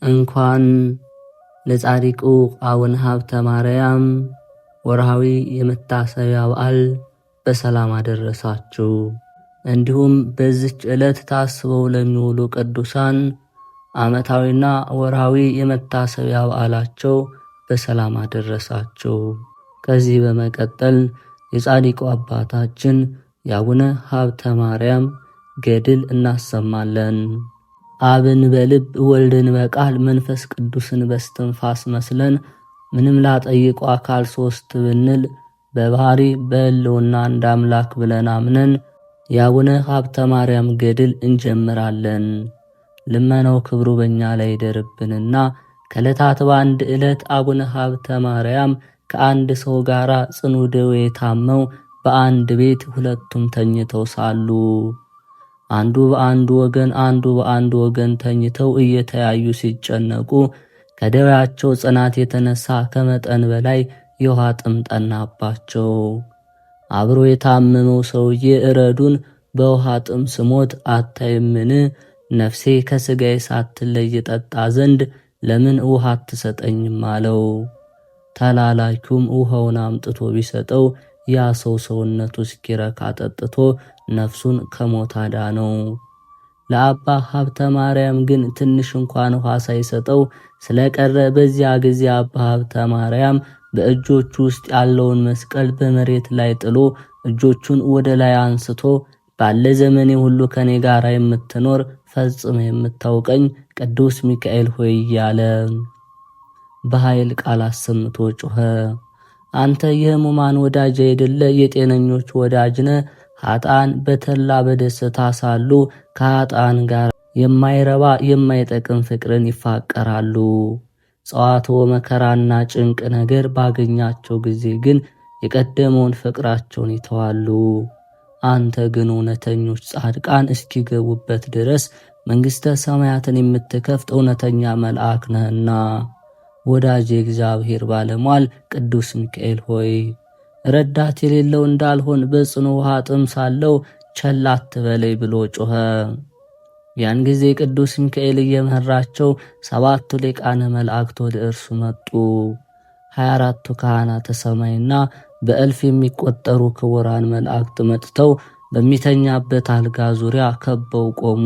እንኳን ለጻድቁ አቡነ ሀብተ ማርያም ወርሃዊ የመታሰቢያ በዓል በሰላም አደረሳችሁ። እንዲሁም በዚች ዕለት ታስበው ለሚውሉ ቅዱሳን ዓመታዊና ወርሃዊ የመታሰቢያ በዓላቸው በሰላም አደረሳችሁ። ከዚህ በመቀጠል የጻድቁ አባታችን የአቡነ ሀብተ ማርያም ገድል እናሰማለን። አብን በልብ ወልድን በቃል መንፈስ ቅዱስን በስትንፋስ መስለን ምንም ላጠይቁ አካል ሶስት ብንል በባህሪ በሕልውና አንድ አምላክ ብለን አምነን የአቡነ ሀብተ ማርያም ገድል እንጀምራለን። ልመናው ክብሩ በእኛ ላይ ይደርብንና ከዕለታት በአንድ ዕለት አቡነ ሀብተ ማርያም ከአንድ ሰው ጋር ጽኑ ደዌ ታመው በአንድ ቤት ሁለቱም ተኝተው ሳሉ አንዱ በአንዱ ወገን ተኝተው እየተያዩ ሲጨነቁ ከደዌያቸው ጽናት የተነሳ ከመጠን በላይ የውሃ ጥም ጠናባቸው። አብሮ የታመመው ሰውዬ እረዱን፣ በውሃ ጥም ስሞት አታይምን? ነፍሴ ከሥጋዬ ሳትለይ ጠጣ ዘንድ ለምን ውሃ አትሰጠኝም አለው። ተላላኪውም ውሃውን አምጥቶ ቢሰጠው ያ ሰው ሰውነቱ እስኪረካ ጠጥቶ ነፍሱን ከሞት አዳነው። ለአባ ሀብተ ማርያም ግን ትንሽ እንኳን ውሃ ሳይሰጠው ስለቀረ በዚያ ጊዜ አባ ሀብተ ማርያም በእጆቹ ውስጥ ያለውን መስቀል በመሬት ላይ ጥሎ እጆቹን ወደ ላይ አንስቶ ባለ ዘመኔ ሁሉ ከኔ ጋር የምትኖር ፈጽመ የምታውቀኝ ቅዱስ ሚካኤል ሆይ እያለ በኃይል ቃል አሰምቶ ጮኸ። አንተ የሕሙማን ወዳጅ አይደለ? የጤነኞች ወዳጅ ነህ። ኃጥአን በተድላ በደስታ ሳሉ ከኃጥአን ጋር የማይረባ የማይጠቅም ፍቅርን ይፋቀራሉ። ጸዋትወ መከራና ጭንቅ ነገር ባገኛቸው ጊዜ ግን የቀደመውን ፍቅራቸውን ይተዋሉ። አንተ ግን እውነተኞች ጻድቃን እስኪገቡበት ድረስ መንግሥተ ሰማያትን የምትከፍት እውነተኛ መልአክ ነህና ወዳጅ የእግዚአብሔር ባለሟል ቅዱስ ሚካኤል ሆይ ረዳት የሌለው እንዳልሆን በጽኑ ውሃ ጥም ሳለው ቸል አትበለኝ ብሎ ጮኸ። ያን ጊዜ ቅዱስ ሚካኤል እየመራቸው 7ቱ ሊቃነ መላእክት ወደ እርሱ መጡ። 24ቱ ካህናተ ሰማይና በእልፍ የሚቆጠሩ ክቡራን መላእክት መጥተው በሚተኛበት አልጋ ዙሪያ ከበው ቆሙ።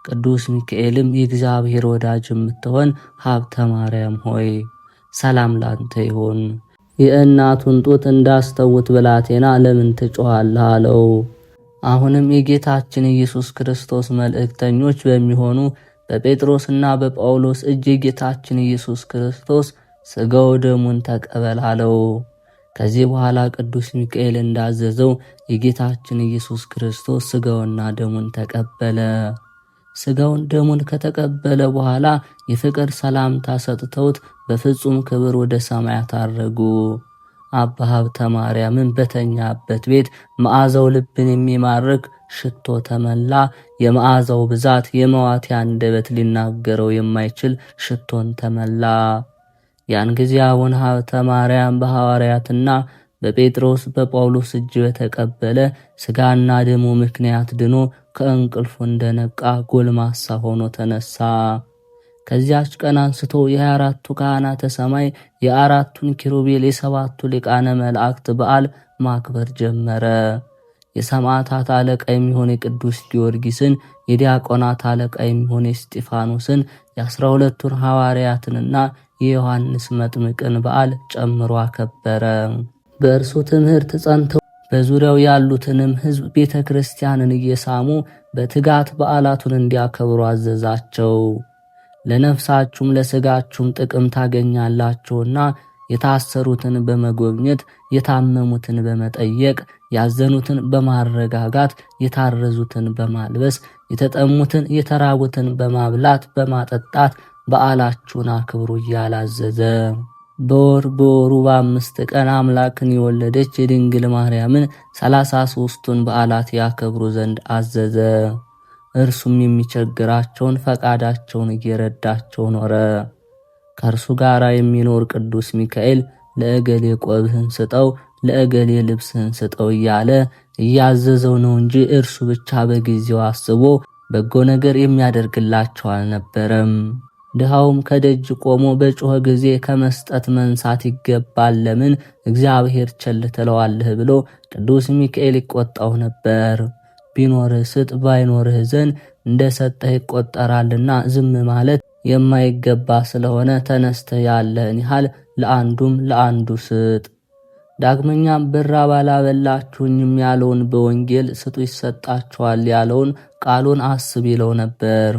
ቅዱስ ሚካኤልም የእግዚአብሔር ወዳጅ የምትሆን ሀብተ ማርያም ሆይ ሰላም ላንተ ይሁን፣ የእናቱን ጡት እንዳስተውት ብላቴና ለምን ትጮኻለህ? አለው። አሁንም የጌታችን ኢየሱስ ክርስቶስ መልእክተኞች በሚሆኑ በጴጥሮስና በጳውሎስ እጅ የጌታችን ኢየሱስ ክርስቶስ ሥጋው ደሙን ተቀበል አለው። ከዚህ በኋላ ቅዱስ ሚካኤል እንዳዘዘው የጌታችን ኢየሱስ ክርስቶስ ሥጋውና ደሙን ተቀበለ። ሥጋውን ደሙን ከተቀበለ በኋላ የፍቅር ሰላምታ ሰጥተውት በፍጹም ክብር ወደ ሰማያት አረጉ። አባ ሀብተ ማርያምን በተኛበት ቤት መዓዛው ልብን የሚማርክ ሽቶ ተመላ። የመዓዛው ብዛት የመዋቲ አንደበት ሊናገረው የማይችል ሽቶን ተመላ። ያን ጊዜ አቡነ ሀብተ ማርያም በሐዋርያትና በጴጥሮስ በጳውሎስ እጅ በተቀበለ ሥጋና ደሙ ምክንያት ድኖ ከእንቅልፉ እንደነቃ ጎልማሳ ሆኖ ተነሳ። ከዚያች ቀን አንስቶ የ24ቱ ካህናተ ሰማይ የ4ቱን ኪሩቤል የ7ቱ ሊቃነ መላእክት በዓል ማክበር ጀመረ። የሰማዕታት አለቃ የሚሆን የቅዱስ ጊዮርጊስን፣ የዲያቆናት አለቃ የሚሆን የእስጢፋኖስን፣ የ12ቱን ሐዋርያትንና የዮሐንስ መጥምቅን በዓል ጨምሮ አከበረ። በእርሱ ትምህርት ጸንተው በዙሪያው ያሉትንም ሕዝብ ቤተ ክርስቲያንን እየሳሙ በትጋት በዓላቱን እንዲያከብሩ አዘዛቸው። ለነፍሳችሁም ለሥጋችሁም ጥቅም ታገኛላችሁና የታሰሩትን በመጎብኘት የታመሙትን በመጠየቅ ያዘኑትን በማረጋጋት የታረዙትን በማልበስ የተጠሙትን የተራቡትን በማብላት በማጠጣት በዓላችሁን አክብሩ እያላዘዘ በወሩ በ5 ቀን አምላክን የወለደች የድንግል ማርያምን 33ቱን በዓላት ያከብሩ ዘንድ አዘዘ። እርሱም የሚቸግራቸውን ፈቃዳቸውን እየረዳቸው ኖረ። ከእርሱ ጋር የሚኖር ቅዱስ ሚካኤል ለእገሌ ቆብህን ስጠው፣ ለእገሌ ልብስህን ስጠው እያለ እያዘዘው ነው እንጂ እርሱ ብቻ በጊዜው አስቦ በጎ ነገር የሚያደርግላቸው አልነበረም። ድሃውም ከደጅ ቆሞ በጮኸ ጊዜ ከመስጠት መንሳት ይገባል፣ ለምን እግዚአብሔር ቸል ትለዋለህ ብሎ ቅዱስ ሚካኤል ይቆጣው ነበር። ቢኖርህ ስጥ፣ ባይኖርህ ዘንድ እንደ ሰጠህ ይቆጠራልና ዝም ማለት የማይገባ ስለሆነ ተነስተህ ያለህን ያህል ለአንዱም ለአንዱ ስጥ። ዳግመኛም ብራብ አላበላችሁኝም ያለውን በወንጌል ስጡ ይሰጣችኋል ያለውን ቃሉን አስብ ይለው ነበር።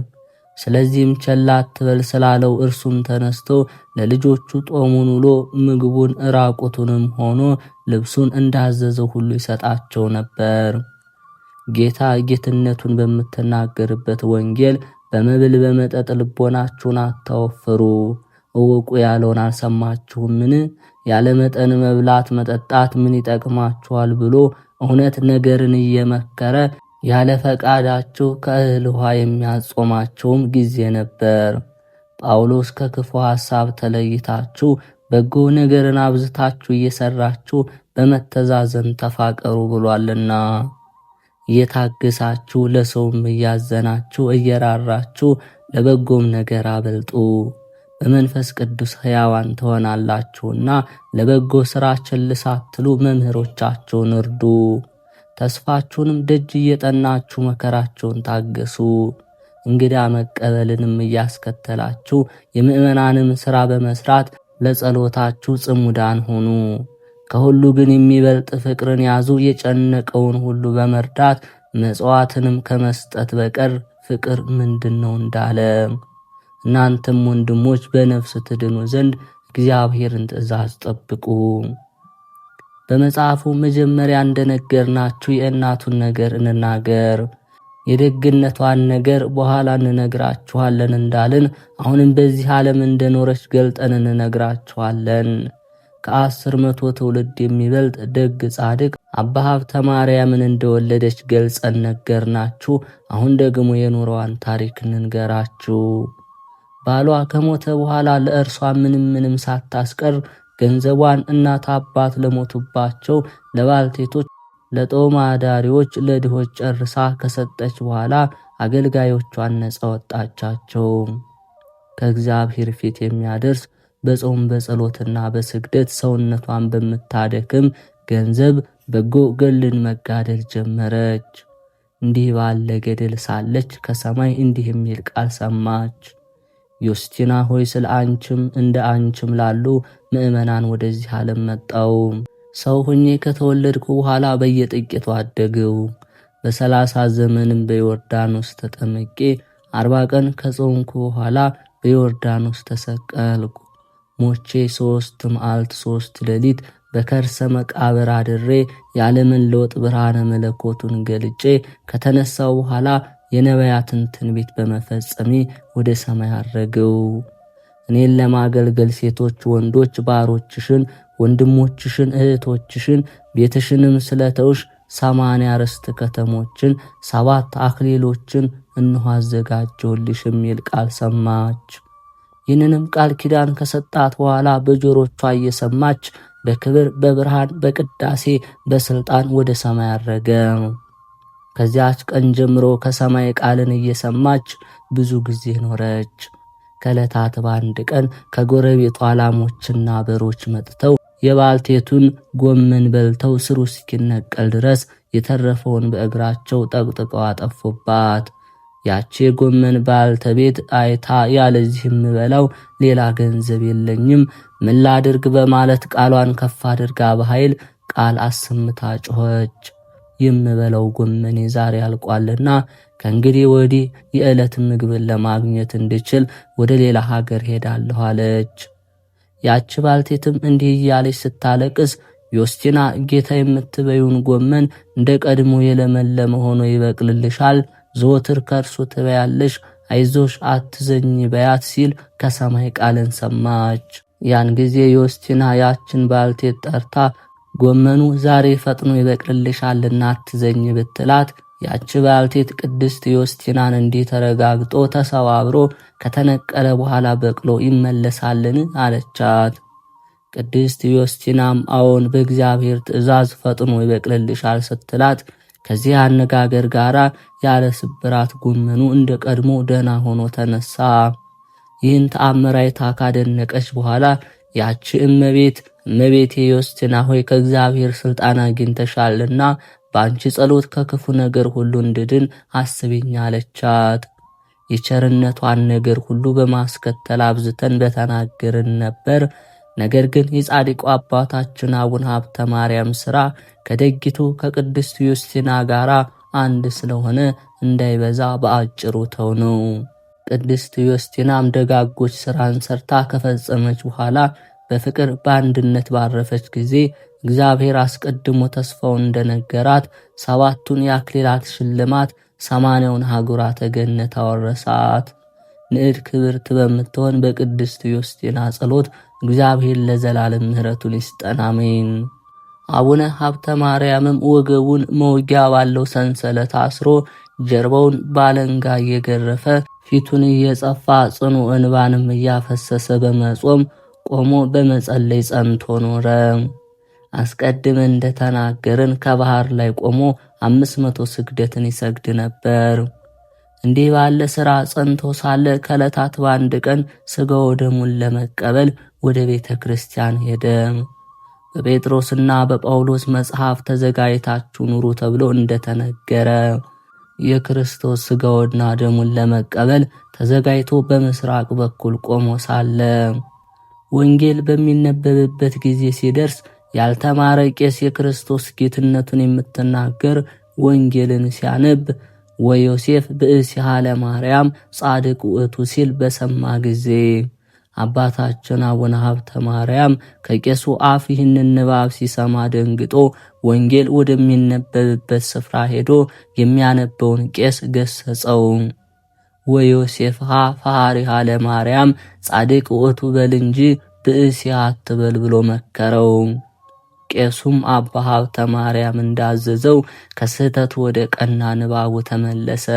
ስለዚህም ቸል አትበል ስላለው እርሱም ተነስቶ ለልጆቹ ጦሙን ውሎ ምግቡን ራቁቱንም ሆኖ ልብሱን እንዳዘዘው ሁሉ ይሰጣቸው ነበር። ጌታ ጌትነቱን በምትናገርበት ወንጌል በመብል በመጠጥ ልቦናችሁን አታወፍሩ እወቁ ያለውን አልሰማችሁምን? ያለ መጠን መብላት መጠጣት ምን ይጠቅማችኋል ብሎ እውነት ነገርን እየመከረ ያለ ፈቃዳችሁ ከእህል ውሃ የሚያጾማቸውም ጊዜ ነበር። ጳውሎስ ከክፉ ሐሳብ ተለይታችሁ በጎ ነገርን አብዝታችሁ እየሰራችሁ በመተዛዘን ተፋቀሩ ብሏልና። እየታገሳችሁ ለሰውም እያዘናችሁ እየራራችሁ ለበጎም ነገር አበልጡ። በመንፈስ ቅዱስ ሕያዋን ትሆናላችሁና ለበጎ ሥራ ቸል ሳትሉ መምህሮቻችሁን እርዱ። ተስፋችሁንም ደጅ እየጠናችሁ መከራቸውን ታገሱ። እንግዳ መቀበልንም እያስከተላችሁ የምእመናንም ሥራ በመስራት ለጸሎታችሁ ጽሙዳን ሁኑ። ከሁሉ ግን የሚበልጥ ፍቅርን ያዙ። የጨነቀውን ሁሉ በመርዳት መጽዋዕትንም ከመስጠት በቀር ፍቅር ምንድነው እንዳለ። እናንተም ወንድሞች በነፍስ ትድኑ ዘንድ እግዚአብሔርን ትእዛዝ ጠብቁ። በመጽሐፉ መጀመሪያ እንደነገርናችሁ የእናቱን ነገር እንናገር፣ የደግነቷን ነገር በኋላ እንነግራችኋለን እንዳልን አሁንም በዚህ ዓለም እንደኖረች ገልጠን እንነግራችኋለን። ከ10 ትውልድ የሚበልጥ ደግ ጻድቅ አባ ሀብተ ማርያምን እንደወለደች ገልጸን ነገርናችሁ። አሁን ደግሞ የኑሮዋን ታሪክ እንንገራችሁ። ባሏ ከሞተ በኋላ ለእርሷ ምንም ሳታስቀር ገንዘቧን እናት አባት ለሞቱባቸው ለባልቴቶች፣ ለጦም አዳሪዎች፣ ለድሆች ጨርሳ ከሰጠች በኋላ አገልጋዮቿን ነጻ ወጣቻቸው። ከእግዚአብሔር ፊት የሚያደርስ በጾም በጸሎትና በስግደት ሰውነቷን በምታደክም ገንዘብ በጎ ገልን መጋደል ጀመረች። እንዲህ ባለ ገድል ሳለች ከሰማይ እንዲህ የሚል ቃል ሰማች። ዮስቲና ሆይ ስለ አንቺም እንደ አንቺም ላሉ ምእመናን ወደዚህ ዓለም መጣው። ሰው ሆኜ ከተወለድኩ በኋላ በየጥቂቱ አደግው። በ30 ዘመንም በዮርዳኖስ ተጠምቄ 40 ቀን ከጾምኩ በኋላ በዮርዳኖስ ተሰቀልኩ። ሞቼ 3 መዓልት 3 ሌሊት በከርሰ መቃብር አድሬ የዓለምን ለውጥ ብርሃነ መለኮቱን ገልጬ ከተነሳው በኋላ የነቢያትን ትንቢት በመፈጸሜ ወደ ሰማይ አረገው። እኔን ለማገልገል ሴቶች ወንዶች ባሮችሽን፣ ወንድሞችሽን፣ እህቶችሽን ቤትሽንም ስለተውሽ 80 ርስት ከተሞችን 7 አክሊሎችን እንሆ አዘጋጀሁልሽ የሚል ቃል ሰማች። ይህንንም ቃል ኪዳን ከሰጣት በኋላ በጆሮቿ እየሰማች በክብር በብርሃን በቅዳሴ በስልጣን ወደ ሰማይ አረገ። ከዚያች ቀን ጀምሮ ከሰማይ ቃልን እየሰማች ብዙ ጊዜ ኖረች። ከዕለታት በአንድ ቀን ከጎረቤቷ ላሞችና በሮች መጥተው የባልቴቱን ጎመን በልተው ስሩ እስኪነቀል ድረስ የተረፈውን በእግራቸው ጠቅጥቀው አጠፉባት። ያቺ የጎመን ባልተቤት አይታ ያለዚህ የምበላው ሌላ ገንዘብ የለኝም ምን ላድርግ በማለት ቃሏን ከፍ አድርጋ በኃይል ቃል አሰምታ ጮኸች። የምበላው ጎመኔ ዛሬ አልቋልና ከእንግዲህ ወዲህ የዕለት ምግብን ለማግኘት እንድችል ወደ ሌላ ሀገር ሄዳለሁ አለች። ያች ባልቴትም እንዲህ እያለች ስታለቅስ ዮስቲና ጌታ የምትበዩን ጎመን እንደ ቀድሞ የለመለመ ሆኖ ይበቅልልሻል፣ ዘወትር ከእርሱ ትበያለሽ፣ አይዞሽ አትዘኝ በያት ሲል ከሰማይ ቃልን ሰማች። ያን ጊዜ ዮስቲና ያችን ባልቴት ጠርታ ጎመኑ ዛሬ ፈጥኖ ይበቅልልሻልና አትዘኝ ብትላት ያች ባልቴት ቅድስት ዮስቲናን እንዲህ ተረጋግጦ ተሰባብሮ ከተነቀለ በኋላ በቅሎ ይመለሳልን አለቻት። ቅድስት ዮስቲናም አዎን በእግዚአብሔር ትእዛዝ ፈጥኖ ይበቅልልሻል ስትላት ከዚህ አነጋገር ጋር ያለ ስብራት ጎመኑ እንደ ቀድሞ ደህና ሆኖ ተነሳ። ይህን ተአምር አይታ ካደነቀች በኋላ ያቺ እመቤቴ ዮስቲና ሆይ ከእግዚአብሔር ሥልጣን አግኝተሻልና በአንቺ ጸሎት ከክፉ ነገር ሁሉ እንድድን አስቢኝ አለቻት። የቸርነቷን ነገር ሁሉ በማስከተል አብዝተን በተናገርን ነበር። ነገር ግን የጻድቁ አባታችን አቡነ ሀብተ ማርያም ሥራ ከደጊቱ ከቅድስት ዮስቲና ጋር አንድ ስለሆነ እንዳይበዛ በአጭሩ ተው ነው። ቅድስት ዮስቲናም ደጋጎች ሥራን ሰርታ ከፈጸመች በኋላ በፍቅር በአንድነት ባረፈች ጊዜ እግዚአብሔር አስቀድሞ ተስፋውን እንደነገራት 7ቱን የአክሊላት ሽልማት 80ውን ሀገራተ ገነት አወረሳት። ንዕድ ክብርት በምትሆን በቅድስት ዮስቲና ጸሎት እግዚአብሔር ለዘላለም ምሕረቱን ይስጠን፣ አሜን። አቡነ ሀብተ ማርያምም ወገቡን መውጊያ ባለው ሰንሰለት አስሮ ጀርባውን ባለንጋ እየገረፈ ፊቱን እየጸፋ ጽኑ እንባንም እያፈሰሰ በመጾም ቆሞ በመጸለይ ጸንቶ ኖረ። አስቀድመን እንደተናገርን ከባህር ላይ ቆሞ 500 ስግደትን ይሰግድ ነበር። እንዲህ ባለ ሥራ ጸንቶ ሳለ ከዕለታት በአንድ ቀን ሥጋው ደሙን ለመቀበል ወደ ቤተ ክርስቲያን ሄደ። በጴጥሮስና በጳውሎስ መጽሐፍ ተዘጋጅታችሁ ኑሩ ተብሎ እንደተነገረ የክርስቶስ ሥጋውና ደሙን ለመቀበል ተዘጋጅቶ በምስራቅ በኩል ቆሞ ሳለ ወንጌል በሚነበብበት ጊዜ ሲደርስ ያልተማረ ቄስ የክርስቶስ ጌትነቱን የምትናገር ወንጌልን ሲያነብ ወዮሴፍ ብእሲሃ ለማርያም ጻድቅ ውእቱ ሲል በሰማ ጊዜ አባታችን አቡነ ሀብተ ማርያም ከቄሱ አፍ ይህንን ንባብ ሲሰማ ደንግጦ ወንጌል ወደሚነበብበት ስፍራ ሄዶ የሚያነበውን ቄስ ገሰጸው። ወዮሴፍሃ ፈሃሪሃ ለማርያም ጻድቅ ውእቱ በል እንጂ ብእሲሃ አትበል ብሎ መከረው። ቄሱም አባ ሀብተ ማርያም እንዳዘዘው ከስህተት ወደ ቀና ንባቡ ተመለሰ።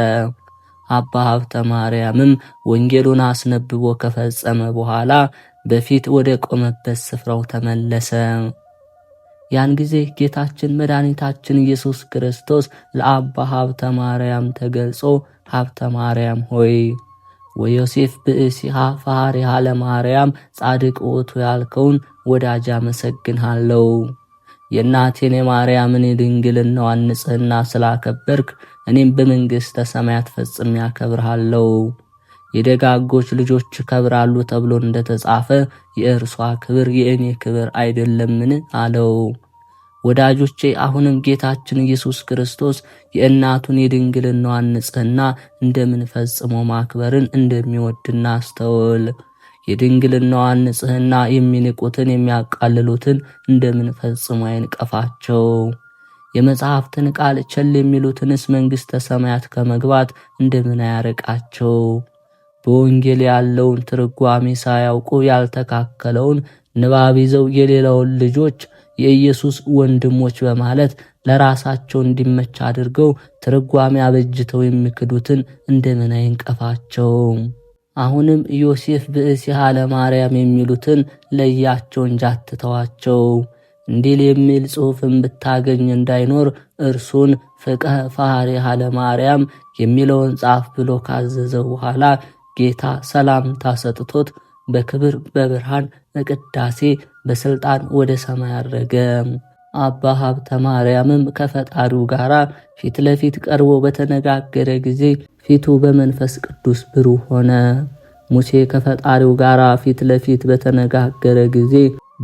አባ ሀብተ ማርያምም ወንጌሉን አስነብቦ ከፈጸመ በኋላ በፊት ወደ ቆመበት ስፍራው ተመለሰ። ያን ጊዜ ጌታችን መድኃኒታችን ኢየሱስ ክርስቶስ ለአባ ሀብተ ማርያም ተገልጾ ሀብተ ማርያም ሆይ ወዮሴፍ ብእሲሃ ፈሃሪሃ ለማርያም ጻድቅ ውእቱ ያልከውን ወዳጅ አመሰግንሃለሁ። የእናቴን የማርያምን የድንግልናዋን ንጽሕና ስላከበርክ እኔም በመንግሥተ ሰማያት ፈጽሜ ያከብርሃለሁ። የደጋጎች ልጆች ከብራሉ ተብሎ እንደተጻፈ የእርሷ ክብር የእኔ ክብር አይደለምን? አለው። ወዳጆቼ አሁንም ጌታችን ኢየሱስ ክርስቶስ የእናቱን የድንግልናዋን ንጽሕና እንደምን ፈጽሞ ማክበርን እንደሚወድና አስተውል። የድንግልናዋን ንጽሕና የሚንቁትን የሚያቃልሉትን እንደምን ፈጽሞ አይንቀፋቸው። የመጽሐፍትን ቃል ቸል የሚሉትንስ መንግሥተ ሰማያት ከመግባት እንደምን አያርቃቸው። በወንጌል ያለውን ትርጓሜ ሳያውቁ ያልተካከለውን ንባብ ይዘው የሌላውን ልጆች የኢየሱስ ወንድሞች በማለት ለራሳቸው እንዲመች አድርገው ትርጓሜ አበጅተው የሚክዱትን እንደምን አይንቀፋቸው። አሁንም ዮሴፍ ብእሲሃ ለማርያም የሚሉትን ለያቸው እንጂ አትተዋቸው። እንዲል የሚል ጽሑፍን ብታገኝ እንዳይኖር እርሱን ፍቅህ ፈሃሪሃ ለማርያም የሚለውን ጻፍ ብሎ ካዘዘው በኋላ ጌታ ሰላምታ ሰጥቶት በክብር በብርሃን በቅዳሴ በስልጣን ወደ ሰማይ አረገ። አባ ሀብተ ማርያምም ከፈጣሪው ጋር ፊት ለፊት ቀርቦ በተነጋገረ ጊዜ ፊቱ በመንፈስ ቅዱስ ብሩህ ሆነ። ሙሴ ከፈጣሪው ጋር ፊት ለፊት በተነጋገረ ጊዜ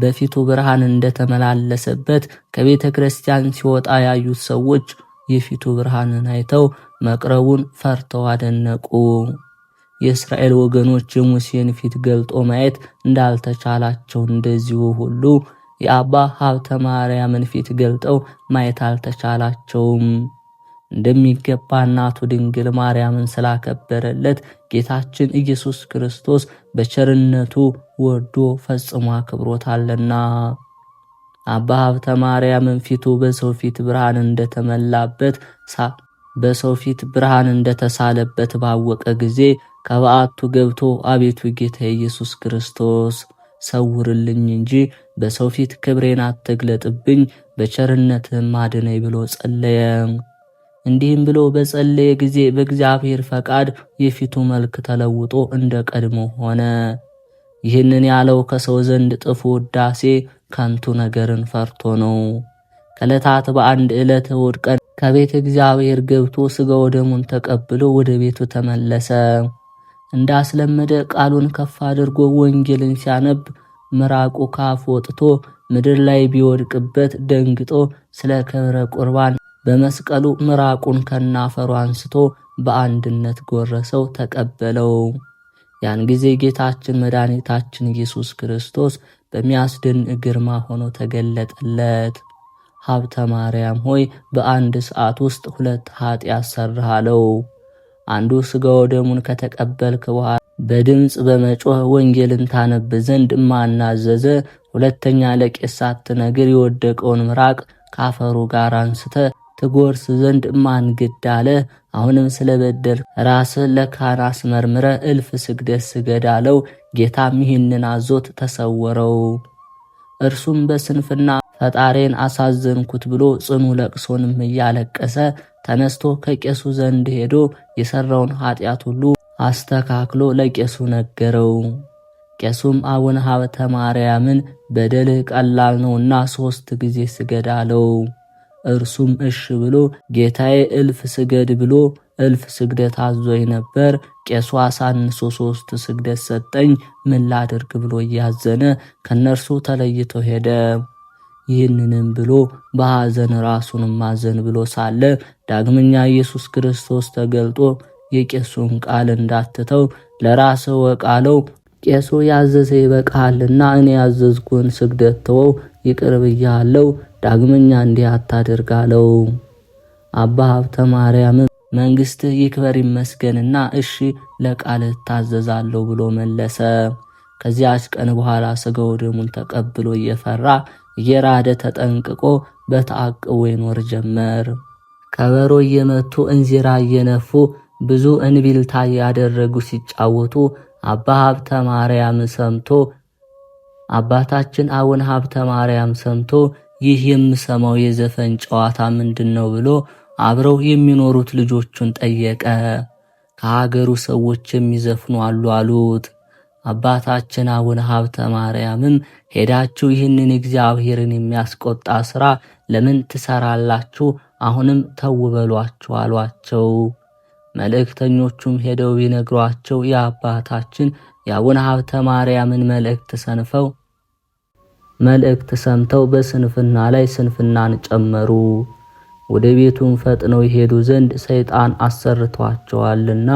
በፊቱ ብርሃን እንደተመላለሰበት ከቤተ ክርስቲያን ሲወጣ ያዩት ሰዎች የፊቱ ብርሃንን አይተው መቅረቡን ፈርተው አደነቁ። የእስራኤል ወገኖች የሙሴን ፊት ገልጦ ማየት እንዳልተቻላቸው እንደዚሁ ሁሉ የአባ ሀብተ ማርያምን ፊት ገልጠው ማየት አልተቻላቸውም። እንደሚገባ እናቱ ድንግል ማርያምን ስላከበረለት ጌታችን ኢየሱስ ክርስቶስ በቸርነቱ ወዶ ፈጽሞ አክብሮታልና። አባ ሀብተ ማርያምን ፊቱ በሰው ፊት ብርሃን እንደተሳለበት ባወቀ ጊዜ ከበዓቱ ገብቶ አቤቱ ጌታ ኢየሱስ ክርስቶስ ሰውርልኝ እንጂ በሰው ፊት ክብሬን አትግለጥብኝ፣ በቸርነትህም አድነኝ ብሎ ጸለየ። እንዲህም ብሎ በጸለየ ጊዜ በእግዚአብሔር ፈቃድ የፊቱ መልክ ተለውጦ እንደ ቀድሞ ሆነ። ይህንን ያለው ከሰው ዘንድ ጥፉ ውዳሴ ከንቱ ነገርን ፈርቶ ነው። ከዕለታት በአንድ ዕለት እሑድ ቀን ከቤተ እግዚአብሔር ገብቶ ሥጋ ወደሙን ተቀብሎ ወደ ቤቱ ተመለሰ። እንዳስለመደ ቃሉን ከፍ አድርጎ ወንጌልን ሲያነብ ምራቁ ካፉ ወጥቶ ምድር ላይ ቢወድቅበት ደንግጦ ስለ ክብረ ቁርባን በመስቀሉ ምራቁን ከናፈሩ አንስቶ በአንድነት ጎረሰው፣ ተቀበለው። ያን ጊዜ ጌታችን መድኃኒታችን ኢየሱስ ክርስቶስ በሚያስደንቅ ግርማ ሆኖ ተገለጠለት። ሀብተ ማርያም ሆይ በአንድ ሰዓት ውስጥ 2 ኃጢአት ሠራህ አለው። አንዱ ሥጋ ወደሙን ከተቀበልክ በኋላ በድምፅ በመጮህ ወንጌልን ታነብ ዘንድ ማን አዘዘ? ሁለተኛ ለቄስ ሳትነግር የወደቀውን ምራቅ ካፈሩ ጋር አንስተ ትጎርስ ዘንድ ማን ግድ አለ? አሁንም ስለበደል ራስህ ለካህን አስመርምረ 1000 ስግደት ስገድ አለው። ጌታም ይህንን አዞት ተሰወረው። እርሱም በስንፍና ፈጣሬን አሳዘንኩት ብሎ ጽኑ ለቅሶንም እያለቀሰ ተነስቶ ከቄሱ ዘንድ ሄዶ የሰራውን ኃጢአት ሁሉ አስተካክሎ ለቄሱ ነገረው። ቄሱም አቡነ ሀብተ ማርያምን በደልህ ቀላል ነውና 3 ጊዜ ስገድ አለው። እርሱም እሽ ብሎ ጌታዬ 1000 ስገድ ብሎ 1000 ስግደት አዞኝ ነበር፣ ቄሱ አሳንሶ 3 ስግደት ሰጠኝ፣ ምን ላድርግ ብሎ እያዘነ ከነርሱ ተለይቶ ሄደ። ይህንንም ብሎ በሐዘን ራሱንም ማዘን ብሎ ሳለ ዳግመኛ ኢየሱስ ክርስቶስ ተገልጦ የቄሱን ቃል እንዳትተው ለራስህ ወቅ አለው። ቄሱ ያዘዘ ይበቃልና እኔ ያዘዝኩን ስግደት ተወው፣ ይቅር ብያለሁ፣ ዳግመኛ እንዲህ አታድርግ አለው። አባ ሀብተ ማርያምም መንግሥትህ ይክበር ይመስገንና እሺ ለቃልህ ታዘዛለሁ ብሎ መለሰ። ከዚያች ቀን በኋላ ሥጋ ወደሙን ተቀብሎ እየፈራ እየራደ ተጠንቅቆ በተአቅቦ ይኖር ጀመር። ከበሮ እየመቱ እንዚራ እየነፉ ብዙ እንቢልታ ያደረጉ ሲጫወቱ አባ ሀብተ ማርያም ሰምቶ አባታችን አቡነ ሀብተ ማርያም ሰምቶ ይህ የምሰማው የዘፈን ጨዋታ ምንድነው ብሎ አብረው የሚኖሩት ልጆቹን ጠየቀ። ከሀገሩ ሰዎች የሚዘፍኑ አሉ አሉት። አባታችን አቡነ ሀብተ ማርያምም ሄዳችሁ ይህንን እግዚአብሔርን የሚያስቆጣ ሥራ ለምን ትሰራላችሁ? አሁንም ተው በሏቸው አሏቸው። መልእክተኞቹም ሄደው ቢነግሯቸው የአባታችን የአቡነ ሀብተ ማርያምን መልእክት ሰምተው በስንፍና ላይ ስንፍናን ጨመሩ። ወደ ቤቱም ፈጥነው ይሄዱ ዘንድ ሰይጣን አሰርቷቸዋልና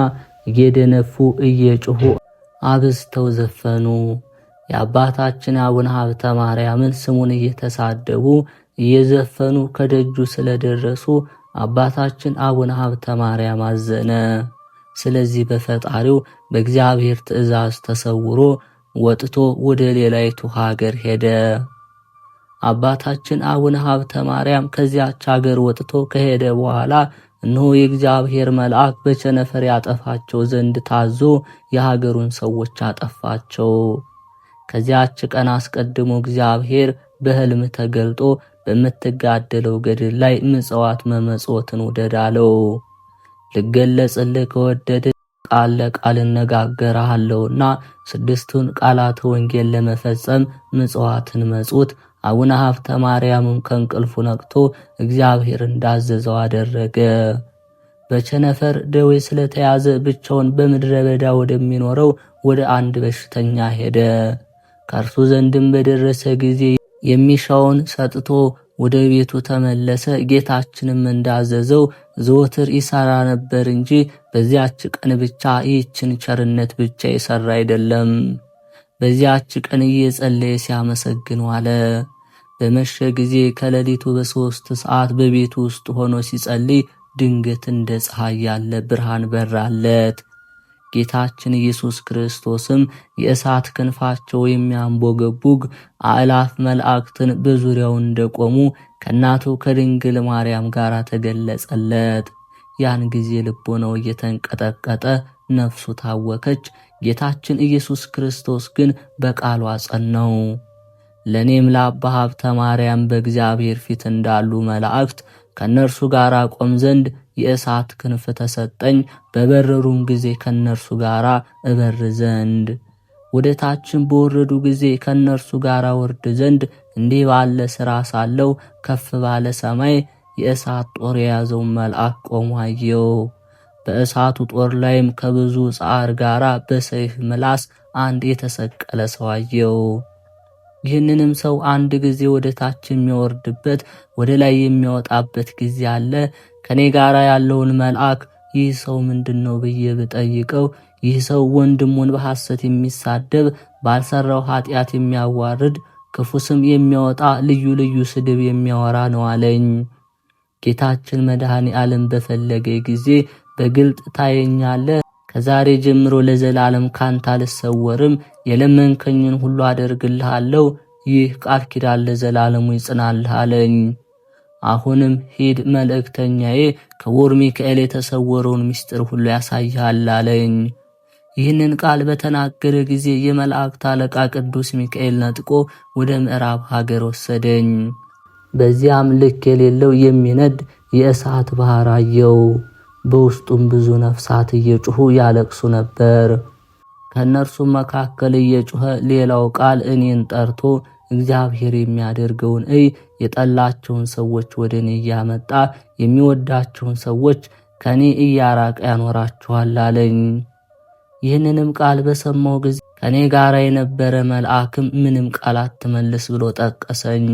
እየደነፉ እየጮሁ አብዝተው ዘፈኑ። የአባታችን አቡነ ሀብተ ማርያምን ስሙን እየተሳደቡ እየዘፈኑ ከደጁ ስለደረሱ አባታችን አቡነ ሀብተ ማርያም አዘነ። ስለዚህ በፈጣሪው በእግዚአብሔር ትእዛዝ ተሰውሮ ወጥቶ ወደ ሌላይቱ ሀገር ሄደ። አባታችን አቡነ ሀብተ ማርያም ከዚያች ሀገር ወጥቶ ከሄደ በኋላ እነሆ የእግዚአብሔር መልአክ በቸነፈር ያጠፋቸው ዘንድ ታዞ የሀገሩን ሰዎች አጠፋቸው። ከዚያች ቀን አስቀድሞ እግዚአብሔር በሕልም ተገልጦ በምትጋደለው ገድል ላይ ምጽዋት መመጽወትን ውደድ አለው። ልገለጽልህ ከወደድ ቃል ለቃል እነጋገርሃለሁና 6ቱን ቃላት ወንጌል ለመፈጸም ምጽዋትን መጹት። አቡነ ሀብተ ማርያምም ከእንቅልፉ ነቅቶ እግዚአብሔር እንዳዘዘው አደረገ። በቸነፈር ደዌ ስለተያዘ ብቻውን በምድረ በዳ ወደሚኖረው ወደ አንድ በሽተኛ ሄደ። ከእርሱ ዘንድም በደረሰ ጊዜ የሚሻውን ሰጥቶ ወደ ቤቱ ተመለሰ። ጌታችንም እንዳዘዘው ዘወትር ይሰራ ነበር እንጂ በዚያች ቀን ብቻ ይህችን ቸርነት ብቻ ይሰራ አይደለም። በዚያች ቀን እየጸለየ ሲያመሰግን ዋለ። በመሸ ጊዜ ከሌሊቱ በ3 ሰዓት በቤቱ ውስጥ ሆኖ ሲጸልይ ድንገት እንደ ፀሐይ ያለ ብርሃን በራለት። ጌታችን ኢየሱስ ክርስቶስም የእሳት ክንፋቸው የሚያንቦገቡግ አእላፍ መላእክትን በዙሪያው እንደቆሙ ከእናቱ ከድንግል ማርያም ጋር ተገለጸለት። ያን ጊዜ ልቦናው እየተንቀጠቀጠ ነፍሱ ታወከች። ጌታችን ኢየሱስ ክርስቶስ ግን በቃሉ አጸናው። ለኔም ለአባ ሀብተ ማርያም በእግዚአብሔር ፊት እንዳሉ መላእክት ከነርሱ ጋር ቆም ዘንድ የእሳት ክንፍ ተሰጠኝ፣ በበረሩም ጊዜ ከነርሱ ጋር እበር ዘንድ። ወደ ታችም በወረዱ ጊዜ ከነርሱ ጋር ወርድ ዘንድ እንዲህ ባለ ሥራ ሳለው ከፍ ባለ ሰማይ የእሳት ጦር የያዘውን መልአክ ቆሞ አየሁ። በእሳቱ ጦር ላይም ከብዙ ጻር ጋር በሰይፍ ምላስ አንድ የተሰቀለ ሰው አየሁ። ይህንንም ሰው አንድ ጊዜ ወደ ታች የሚወርድበት ወደ ላይ የሚወጣበት ጊዜ አለ። ከኔ ጋር ያለውን መልአክ ይህ ሰው ምንድነው ብዬ ብጠይቀው፣ ይህ ሰው ወንድሙን በሐሰት የሚሳደብ፣ ባልሰራው ኃጢአት የሚያዋርድ፣ ክፉ ስም የሚያወጣ፣ ልዩ ልዩ ስድብ የሚያወራ ነው አለኝ። ጌታችን መድኃኔ ዓለም በፈለገ ጊዜ በግልጥ ታየኛለህ፣ ከዛሬ ጀምሮ ለዘላለም ካንተ አልሰወርም፣ የለመንከኝን ሁሉ አደርግልሃለሁ፣ ይህ ቃል ኪዳን ለዘላለሙ ይጽናልህ አለኝ። አሁንም ሂድ፣ መልእክተኛዬ ክቡር ሚካኤል የተሰወረውን ምስጢር ሁሉ ያሳይሃል አለኝ። ይህንን ቃል በተናገረ ጊዜ የመላእክት አለቃ ቅዱስ ሚካኤል ነጥቆ ወደ ምዕራብ ሀገር ወሰደኝ። በዚያም ልክ የሌለው የሚነድ የእሳት ባህር አየው። በውስጡም ብዙ ነፍሳት እየጮሁ ያለቅሱ ነበር። ከእነርሱም መካከል እየጮኸ ሌላው ቃል እኔን ጠርቶ እግዚአብሔር የሚያደርገውን የጠላቸውን ሰዎች ወደ እኔ እያመጣ የሚወዳቸውን ሰዎች ከኔ እያራቀ ያኖራቸዋል አለኝ። ይህንንም ቃል በሰማው ጊዜ ከኔ ጋር የነበረ መልአክም ምንም ቃል አትመልስ ብሎ ጠቀሰኝ።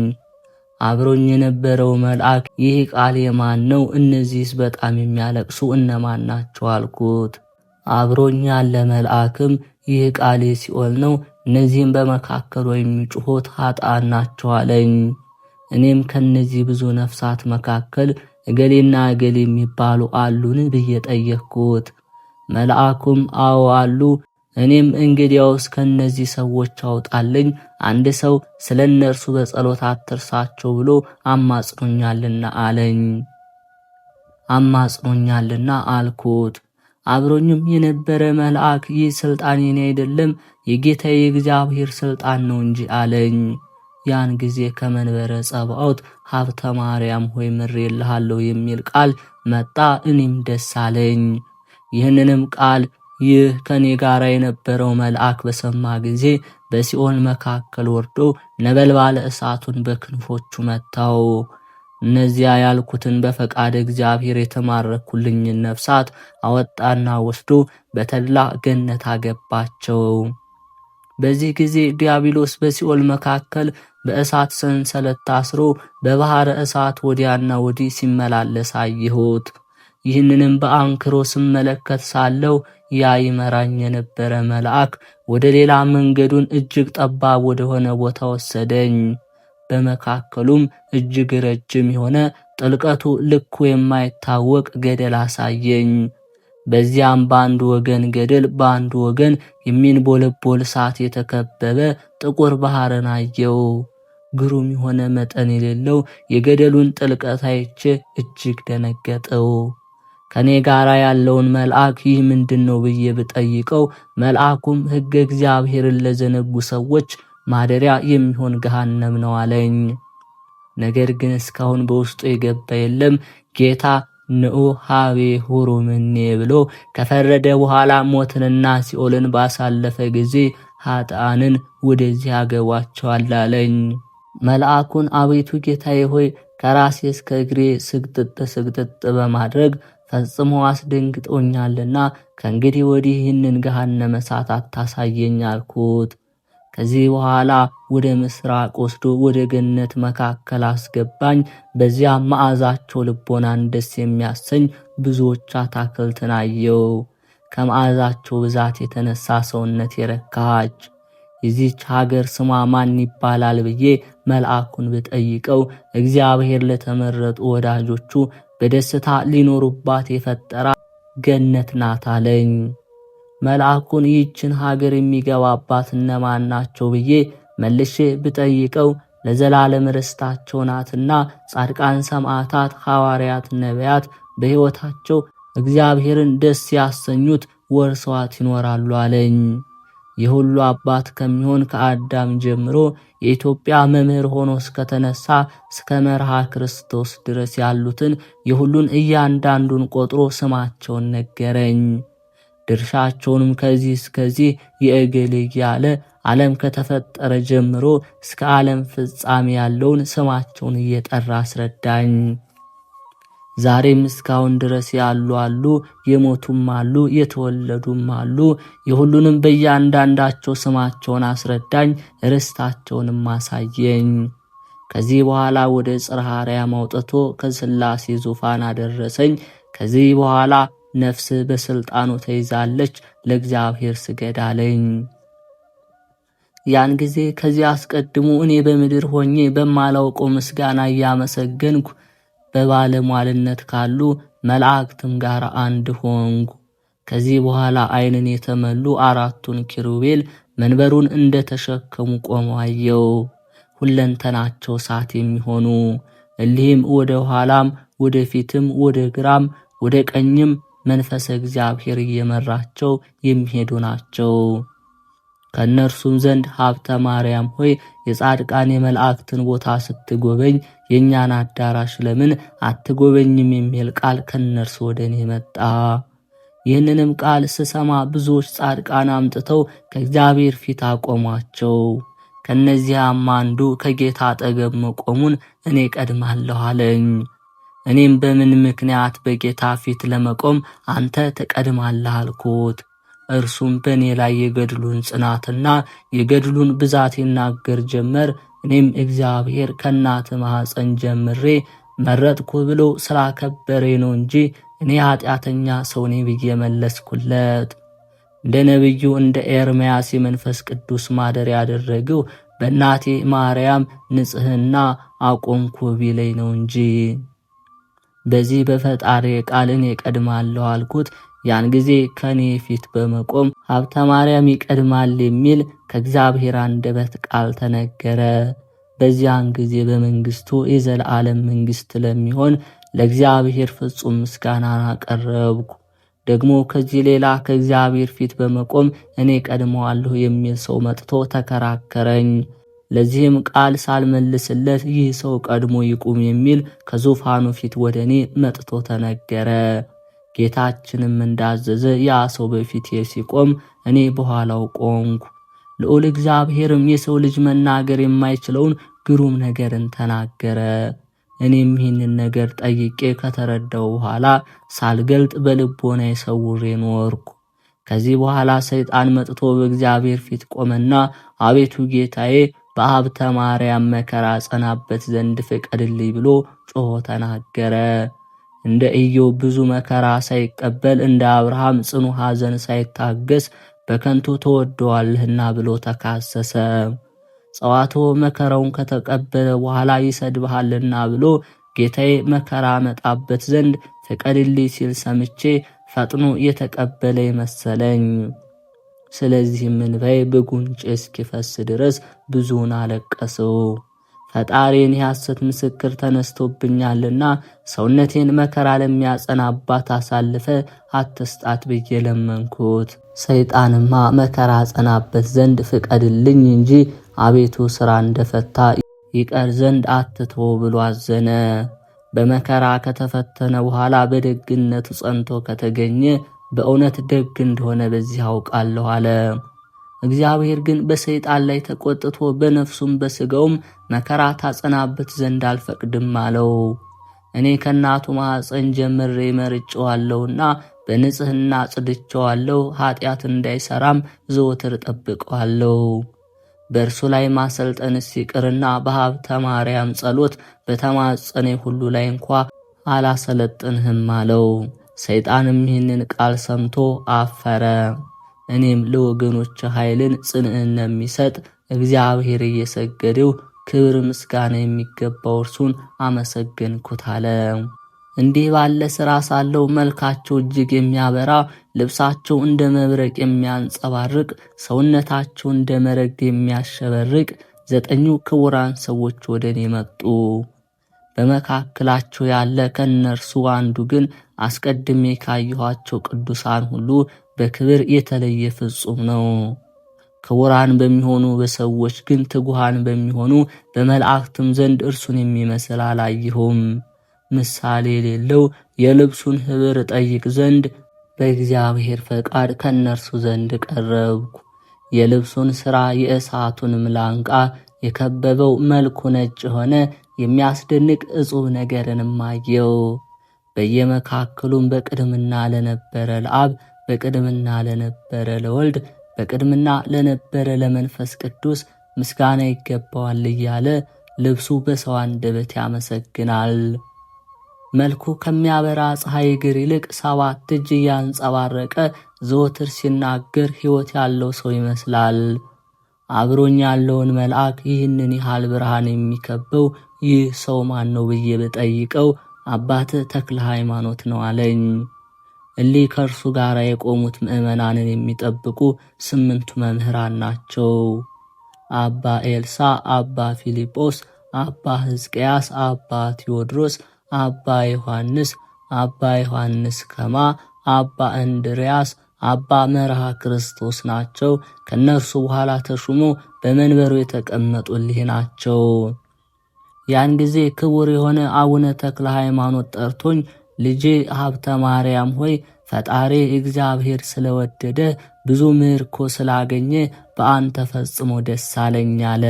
አብሮኝ የነበረው መልአክ ይህ ቃል የማን ነው? እነዚህስ በጣም የሚያለቅሱ እነማን ናቸው አልኩት። አብሮኝ ያለ መልአክም ይህ ቃል የሲኦል ነው፣ እነዚህም በመካከሉ የሚጮኹት ኃጥአን ናቸው አለኝ። እኔም ከነዚህ ብዙ ነፍሳት መካከል እገሌና እገሌ የሚባሉ አሉን ብዬ ጠየቅኩት። መልአኩም አዎ አሉ። እኔም እንግዲያውስ ከነዚህ ሰዎች አውጣልኝ፣ አንድ ሰው ስለ እነርሱ በጸሎት አትርሳቸው ብሎ አማጽኖኛልና አለኝ። አማጽኖኛልና አልኩት። አብሮኝም የነበረ መልአክ ይህ ስልጣን የኔ አይደለም የጌታዬ የእግዚአብሔር ስልጣን ነው እንጂ አለኝ። ያን ጊዜ ከመንበረ ጸባዖት ሀብተ ማርያም ሆይ ምሬልሃለሁ የሚል ቃል መጣ። እኔም ደስ አለኝ። ይህንንም ቃል ይህ ከኔ ጋር የነበረው መልአክ በሰማ ጊዜ በሲኦል መካከል ወርዶ ነበልባለ እሳቱን በክንፎቹ መታው። እነዚያ ያልኩትን በፈቃድ እግዚአብሔር የተማረኩልኝን ነፍሳት አወጣና ወስዶ በተድላ ገነት አገባቸው። በዚህ ጊዜ ዲያብሎስ በሲኦል መካከል በእሳት ሰንሰለት ታስሮ በባህረ እሳት ወዲያና ወዲህ ሲመላለስ አየሁት። ይህንንም በአንክሮ ስመለከት ሳለው ያ ይመራኝ የነበረ መልአክ ወደ ሌላ መንገዱን እጅግ ጠባብ ወደሆነ ቦታ ወሰደኝ። በመካከሉም እጅግ ረጅም የሆነ ጥልቀቱ ልኩ የማይታወቅ ገደል አሳየኝ። በዚያም በአንዱ ወገን ገደል፣ በአንዱ ወገን የሚንቦለቦል እሳት የተከበበ ጥቁር ባህርን አየው። ግሩም የሆነ መጠን የሌለው የገደሉን ጥልቀት አይቼ እጅግ ደነገጠው። ከኔ ጋር ያለውን መልአክ ይህ ምንድነው ብዬ ብጠይቀው፣ መልአኩም ሕገ እግዚአብሔርን ለዘነጉ ሰዎች ማደሪያ የሚሆን ገሃነም ነው አለኝ። ነገር ግን እስካሁን በውስጡ የገባ የለም። ጌታ ንዑ ሀቤ ሁሩ ምኔ ብሎ ከፈረደ በኋላ ሞትንና ሲኦልን ባሳለፈ ጊዜ ኃጥአንን ወደዚህ ያገቧቸዋል አለኝ። መልአኩን አቤቱ ጌታዬ ሆይ ከራሴ እስከ እግሬ ስግጥጥ በማድረግ ፈጽሞ አስደንግጦኛልና ከእንግዲህ ወዲህ ይህንን ገሃነመ እሳት አታሳየኝ አልኩት። ከዚህ በኋላ ወደ ምስራቅ ወስዶ ወደ ገነት መካከል አስገባኝ። በዚያም መዓዛቸው ልቦናን ደስ የሚያሰኝ ብዙዎች አታክልትን አየው። ከመዓዛቸው ብዛት የተነሳ ሰውነት የረካች። የዚች ሀገር ስሟ ማን ይባላል ብዬ መልአኩን ብጠይቀው፣ እግዚአብሔር ለተመረጡ ወዳጆቹ በደስታ ሊኖሩባት የፈጠራ ገነት ናት አለኝ። መልአኩን ይህችን ሀገር የሚገባባት እነማን ናቸው ብዬ መልሼ ብጠይቀው፣ ለዘላለም ርስታቸው ናትና ጻድቃን፣ ሰማዕታት፣ ሐዋርያት፣ ነቢያት በሕይወታቸው እግዚአብሔርን ደስ ያሰኙት ወርሰዋት ይኖራሉ አለኝ። የሁሉ አባት ከሚሆን ከአዳም ጀምሮ የኢትዮጵያ መምህር ሆኖ እስከተነሳ እስከ መርሃ ክርስቶስ ድረስ ያሉትን የሁሉን እያንዳንዱን ቆጥሮ ስማቸውን ነገረኝ። ድርሻቸውንም ከዚህ እስከዚህ የእገሌ እያለ ዓለም ከተፈጠረ ጀምሮ እስከ ዓለም ፍጻሜ ያለውን ስማቸውን እየጠራ አስረዳኝ። ዛሬም እስካሁን ድረስ ያሉ አሉ፣ የሞቱም አሉ፣ የተወለዱም አሉ። የሁሉንም በእያንዳንዳቸው ስማቸውን አስረዳኝ፣ ርስታቸውንም አሳየኝ። ከዚህ በኋላ ወደ ጽርሐ አርያም አውጥቶ ከሥላሴ ዙፋን አደረሰኝ። ከዚህ በኋላ ነፍስህ በሥልጣኑ ተይዛለች፣ ለእግዚአብሔር ስገድ አለኝ። ያን ጊዜ ከዚህ አስቀድሞ እኔ በምድር ሆኜ በማላውቀው ምስጋና እያመሰገንኩ በባለሟልነት ካሉ መላእክትም ጋር አንድ ሆንኩ። ከዚህ በኋላ ዓይንን የተመሉ አራቱን ኪሩቤል መንበሩን እንደተሸከሙ ቆመው አየሁ። ሁለንተናቸው እሳት የሚሆኑ እሊህም ወደ ኋላም ወደ ፊትም ወደ ግራም ወደ ቀኝም መንፈሰ እግዚአብሔር እየመራቸው የሚሄዱ ናቸው። ከእነርሱም ዘንድ ሀብተ ማርያም ሆይ የጻድቃን የመላእክትን ቦታ ስትጎበኝ የእኛን አዳራሽ ለምን አትጎበኝም? የሚል ቃል ከእነርሱ ወደ እኔ መጣ። ይህንንም ቃል ስሰማ ብዙዎች ጻድቃን አምጥተው ከእግዚአብሔር ፊት አቆሟቸው። ከእነዚያም አንዱ ከጌታ አጠገብ መቆሙን እኔ ቀድማለሁ አለኝ። እኔም በምን ምክንያት በጌታ ፊት ለመቆም አንተ ትቀድማለህ አልኩት። እርሱም በእኔ ላይ የገድሉን ጽናትና የገድሉን ብዛት ይናገር ጀመር። እኔም እግዚአብሔር ከእናት ማኅፀን ጀምሬ መረጥኩ ብሎ ስላከበሬ ነው እንጂ እኔ ኃጢአተኛ ሰው ነኝ ብዬ መለስኩለት። እንደ ነቢዩ እንደ ኤርምያስ የመንፈስ ቅዱስ ማደሪያ ያደረገው በእናቴ ማርያም ንጽሕና አቆምኩ ቢለኝ ነው እንጂ። በዚህ በፈጣሪ ቃል እኔ እቀድማለሁ አልኩት። ያን ጊዜ ከኔ ፊት በመቆም ሀብተ ማርያም ይቀድማል የሚል ከእግዚአብሔር አንደበት ቃል ተነገረ። በዚያን ጊዜ በመንግስቱ የዘላለም መንግስት ለሚሆን ለእግዚአብሔር ፍጹም ምስጋናን አቀረብኩ። ደግሞ ከዚህ ሌላ ከእግዚአብሔር ፊት በመቆም እኔ ቀድመዋለሁ የሚል ሰው መጥቶ ተከራከረኝ። ለዚህም ቃል ሳልመልስለት ይህ ሰው ቀድሞ ይቁም የሚል ከዙፋኑ ፊት ወደ እኔ መጥቶ ተነገረ። ጌታችንም እንዳዘዘ ያ ሰው በፊቴ ሲቆም እኔ በኋላው ቆምኩ። ልዑል እግዚአብሔርም የሰው ልጅ መናገር የማይችለውን ግሩም ነገርን ተናገረ። እኔም ይህንን ነገር ጠይቄ ከተረዳው በኋላ ሳልገልጥ በልቦናዬ ሰውሬ ኖርኩ። ከዚህ በኋላ ሰይጣን መጥቶ በእግዚአብሔር ፊት ቆመና አቤቱ ጌታዬ በሀብተ ማርያም መከራ ጸናበት ዘንድ ፍቀድልኝ ብሎ ጮሆ ተናገረ። እንደ ኢዮብ ብዙ መከራ ሳይቀበል እንደ አብርሃም ጽኑ ሐዘን ሳይታገስ በከንቱ ተወደዋለህና ብሎ ተካሰሰ። ጸዋትወ መከራውን ከተቀበለ በኋላ ይሰድብሃልና ብሎ ጌታዬ መከራ መጣበት ዘንድ ፍቀድልኝ ሲል ሰምቼ ፈጥኖ የተቀበለ መሰለኝ። ስለዚህም እንባዬ በጉንጬ እስኪፈስ ድረስ ብዙውን አለቀሰው። ፈጣሪን የሐሰት ምስክር ተነስቶብኛልና ሰውነቴን መከራ ለሚያጸናባት አሳልፈ አትስጣት ብዬ ለመንኩት። ሰይጣንማ መከራ ጸናበት ዘንድ ፍቀድልኝ እንጂ አቤቱ ሥራ እንደፈታ ይቀር ዘንድ አትተው ብሎ አዘነ። በመከራ ከተፈተነ በኋላ በደግነቱ ጸንቶ ከተገኘ በእውነት ደግ እንደሆነ በዚህ አውቃለሁ አለ። እግዚአብሔር ግን በሰይጣን ላይ ተቆጥቶ በነፍሱም በሥጋውም መከራ ታጸናበት ዘንድ አልፈቅድም አለው። እኔ ከእናቱ ማኅፀን ጀምሬ መርጬዋለሁና በንጽሕና ጽድቼዋለሁ፣ ኃጢአት እንዳይሠራም ዘወትር ጠብቀዋለሁ። በእርሱ ላይ ማሰልጠንስ ይቅርና በሀብተ ማርያም ጸሎት በተማጸኔ ሁሉ ላይ እንኳ አላሰለጥንህም አለው። ሰይጣንም ይህንን ቃል ሰምቶ አፈረ። እኔም ለወገኖች ኃይልን ጽንዕን የሚሰጥ እግዚአብሔር እየሰገደው ክብር ምስጋና የሚገባው እርሱን አመሰገንኩት አለ። እንዲህ ባለ ሥራ ሳለው መልካቸው እጅግ የሚያበራ ልብሳቸው እንደ መብረቅ የሚያንጸባርቅ ሰውነታቸው እንደ መረግድ የሚያሸበርቅ 9 ክቡራን ሰዎች ወደ እኔ መጡ። በመካከላቸው ያለ ከእነርሱ አንዱ ግን አስቀድሜ ካየኋቸው ቅዱሳን ሁሉ በክብር የተለየ ፍጹም ነው። ክቡራን በሚሆኑ በሰዎች ግን ትጉሃን በሚሆኑ በመላእክትም ዘንድ እርሱን የሚመስል አላየሁም። ምሳሌ የሌለው የልብሱን ኅብር ጠይቅ ዘንድ በእግዚአብሔር ፈቃድ ከእነርሱ ዘንድ ቀረብኩ። የልብሱን ሥራ የእሳቱንም ላንቃ የከበበው መልኩ ነጭ የሆነ የሚያስደንቅ ዕጹብ ነገርንም አየው። በየመካከሉም በቅድምና ለነበረ ለአብ፣ በቅድምና ለነበረ ለወልድ፣ በቅድምና ለነበረ ለመንፈስ ቅዱስ ምስጋና ይገባዋል እያለ ልብሱ በሰው አንደበት ያመሰግናል። መልኩ ከሚያበራ ፀሐይ እግር ይልቅ 7 እጅ እያንጸባረቀ ዘወትር ሲናገር ሕይወት ያለው ሰው ይመስላል። አብሮኝ ያለውን መልአክ ይህንን ያህል ብርሃን የሚከበው ይህ ሰው ማን ነው ብዬ ብጠይቀው አባትህ ተክለ ሃይማኖት ነው አለኝ። እሊህ ከእርሱ ጋር የቆሙት ምዕመናንን የሚጠብቁ 8ቱ መምህራን ናቸው። አባ ኤልሳ፣ አባ ፊልጶስ፣ አባ ሕዝቅያስ፣ አባ ቴዎድሮስ፣ አባ ዮሐንስ፣ አባ ዮሐንስ ከማ፣ አባ እንድርያስ፣ አባ መርሃ ክርስቶስ ናቸው። ከነርሱ በኋላ ተሹሞ በመንበሩ የተቀመጡልህ ናቸው። ያን ጊዜ ክቡር የሆነ አቡነ ተክለ ሃይማኖት ጠርቶኝ ልጄ ሀብተ ማርያም ሆይ ፈጣሪ እግዚአብሔር ስለወደደ ብዙ ምርኮ ስላገኘ በአንተ ፈጽሞ ደስ አለኝ አለ።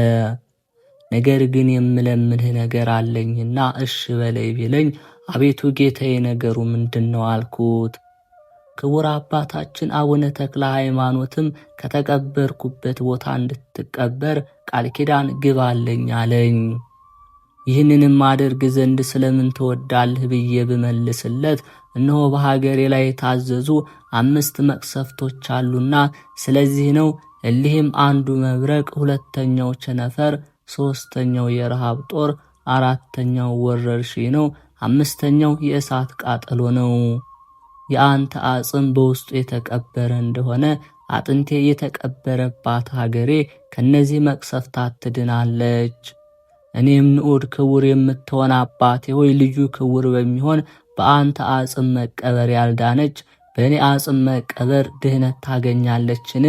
ነገር ግን የምለምንህ ነገር አለኝና እሺ በለይ ቢለኝ አቤቱ ጌታዬ ነገሩ ምንድነው አልኩት። ክቡር አባታችን አቡነ ተክለ ሃይማኖትም ከተቀበርኩበት ቦታ እንድትቀበር ቃል ኪዳን ግባልኝ አለኝ። ይህንንም አደርግ ዘንድ ስለምን ትወዳለህ ብዬ ብመልስለት እነሆ በሀገሬ ላይ የታዘዙ 5 መቅሰፍቶች አሉና ስለዚህ ነው። እሊህም አንዱ መብረቅ፣ 2ኛው ቸነፈር፣ 3ኛው የረሃብ ጦር፣ 4ኛው ወረርሽኝ ነው፣ 5ኛው የእሳት ቃጠሎ ነው። የአንተ አጽም በውስጡ የተቀበረ እንደሆነ አጥንቴ የተቀበረባት ሀገሬ ከነዚህ መቅሰፍታት ትድናለች። እኔም ንዑድ ክቡር የምትሆን አባቴ ሆይ ልጁ ክቡር በሚሆን በአንተ አጽም መቀበር ያልዳነች በእኔ አጽም መቀበር ድህነት ታገኛለችን?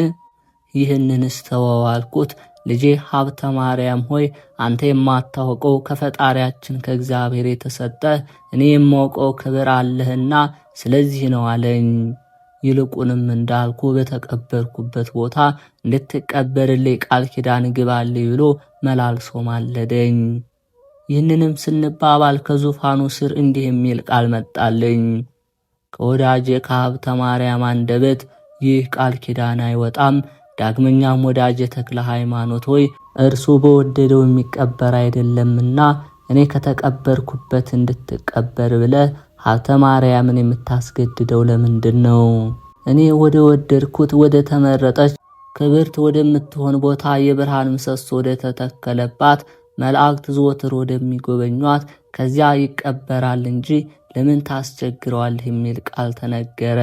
ይህንንስ ተወው አልኩት። ልጄ ሀብተ ማርያም ሆይ አንተ የማታውቀው ከፈጣሪያችን ከእግዚአብሔር የተሰጠህ እኔ የማውቀው ክብር አለህና ስለዚህ ነው አለኝ። ይልቁንም እንዳልኩ በተቀበርኩበት ቦታ እንድትቀበርልኝ ቃል ኪዳን ግባልኝ ብሎ መላልሶ ማለደኝ። ይህንንም ስንባባል ከዙፋኑ ስር እንዲህ የሚል ቃል መጣልኝ። ከወዳጄ ከሀብተ ማርያም አንደበት ይህ ቃል ኪዳን አይወጣም። ዳግመኛም ወዳጄ ተክለ ሃይማኖት ሆይ እርሱ በወደደው የሚቀበር አይደለምና እኔ ከተቀበርኩበት እንድትቀበር ብለህ ሀብተ ማርያምን የምታስገድደው ለምንድን ነው? እኔ ወደ ወደድኩት ወደ ተመረጠች ክብርት ወደምትሆን ቦታ የብርሃን ምሰሶ ወደ ተተከለባት መላእክት ዘወትር ወደሚጎበኟት ከዚያ ይቀበራል እንጂ ለምን ታስቸግረዋለህ የሚል ቃል ተነገረ።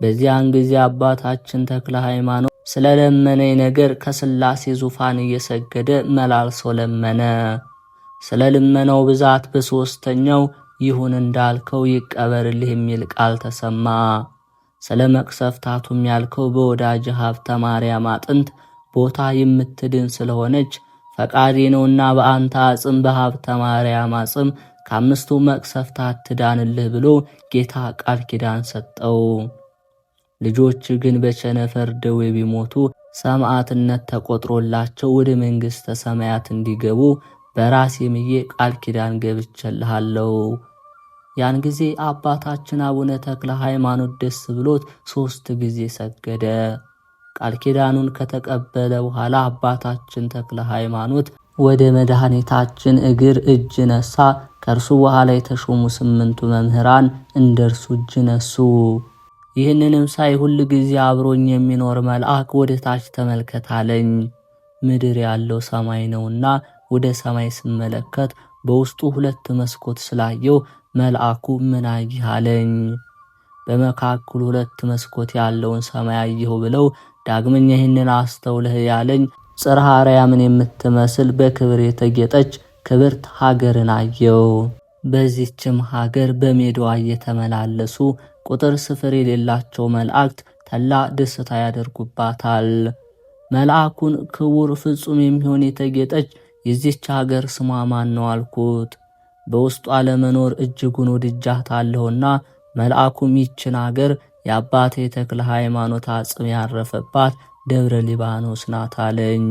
በዚያን ጊዜ አባታችን ተክለ ሃይማኖት ስለለመነኝ ነገር ከሥላሴ ዙፋን እየሰገደ መላልሶ ለመነ። ስለ ልመናው ብዛት በ3ኛው ይሁን እንዳልከው ይቀበርልህ የሚል ቃል ተሰማ። ስለ መቅሰፍታቱም ያልከው በወዳጅ ሀብተ ማርያም አጥንት ቦታ የምትድን ስለሆነች ፈቃዴ ነውና በአንተ አጽም በሀብተ ማርያም አጽም ከ5ቱ መቅሰፍታት ትዳንልህ ብሎ ጌታ ቃል ኪዳን ሰጠው። ልጆች ግን በቸነፈር ደዌ ቢሞቱ ሰማዕትነት ተቆጥሮላቸው ወደ መንግሥተ ሰማያት እንዲገቡ በራሴ ምዬ ቃል ኪዳን ገብቼልሃለሁ። ያን ጊዜ አባታችን አቡነ ተክለ ሃይማኖት ደስ ብሎት 3 ጊዜ ሰገደ። ቃል ኪዳኑን ከተቀበለ በኋላ አባታችን ተክለ ሃይማኖት ወደ መድኃኒታችን እግር እጅ ነሳ። ከእርሱ በኋላ የተሾሙ 8ቱ መምህራን እንደርሱ እጅ ነሱ። ይህንንም ሳይ ሁል ጊዜ አብሮኝ የሚኖር መልአክ ወደ ታች ተመልከት አለኝ። ምድር ያለው ሰማይ ነውና ወደ ሰማይ ስመለከት በውስጡ 2 መስኮት ስላየው መልአኩ ምን አየህ አለኝ። በመካከሉ 2 መስኮት ያለውን ሰማይ አየሁ ብለው ዳግመኛ ይህንን አስተውለህ ያለኝ ጽርሐ አርያምን የምትመስል በክብር የተጌጠች ክብርት ሀገርን አየው። በዚህችም ሀገር በሜዳዋ እየተመላለሱ ቁጥር ስፍር የሌላቸው መላእክት ተላ ደስታ ያደርጉባታል። መልአኩን ክቡር ፍጹም የሚሆን የተጌጠች የዚች ሀገር ስሟ ማን ነው አልኩት። በውስጧ ለመኖር እጅጉን ወድጃታለሁና መልአኩም ይችን አገር የአባቴ ተክለ ሃይማኖት አጽም ያረፈባት ደብረ ሊባኖስ ናት አለኝ።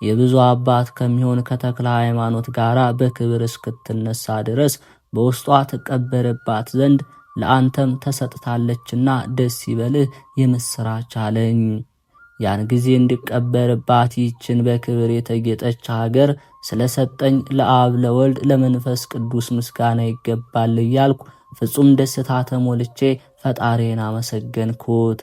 የብዙ አባት ከሚሆን ከተክለ ሃይማኖት ጋር በክብር እስክትነሳ ድረስ በውስጧ ትቀበርባት ዘንድ ለአንተም ተሰጥታለችና ደስ ይበልህ የምስራች አለኝ። ያን ጊዜ እንዲቀበርባት ይችን በክብር የተጌጠች ሀገር ስለሰጠኝ ለአብ ለወልድ ለመንፈስ ቅዱስ ምስጋና ይገባል እያልኩ ፍጹም ደስታ ተሞልቼ ፈጣሪን አመሰገንኩት።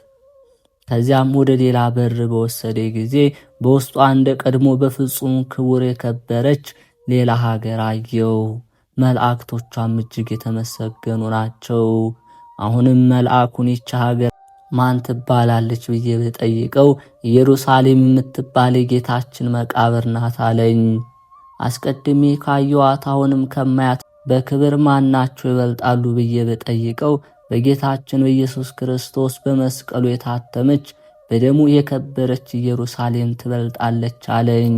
ከዚያም ወደ ሌላ በር በወሰደ ጊዜ በውስጧ እንደ ቀድሞ በፍጹም ክቡር የከበረች ሌላ ሀገር አየው። መላእክቶቿም እጅግ የተመሰገኑ ናቸው። አሁንም መልአኩን ይች ሀገር ማን ትባላለች ብዬ ብጠይቀው ኢየሩሳሌም የምትባል የጌታችን መቃብር ናት አለኝ። አስቀድሜ ካየኋት አሁንም ከማያት በክብር ማናቸው ይበልጣሉ ብዬ ብጠይቀው በጌታችን በኢየሱስ ክርስቶስ በመስቀሉ የታተመች በደሙ የከበረች ኢየሩሳሌም ትበልጣለች አለኝ።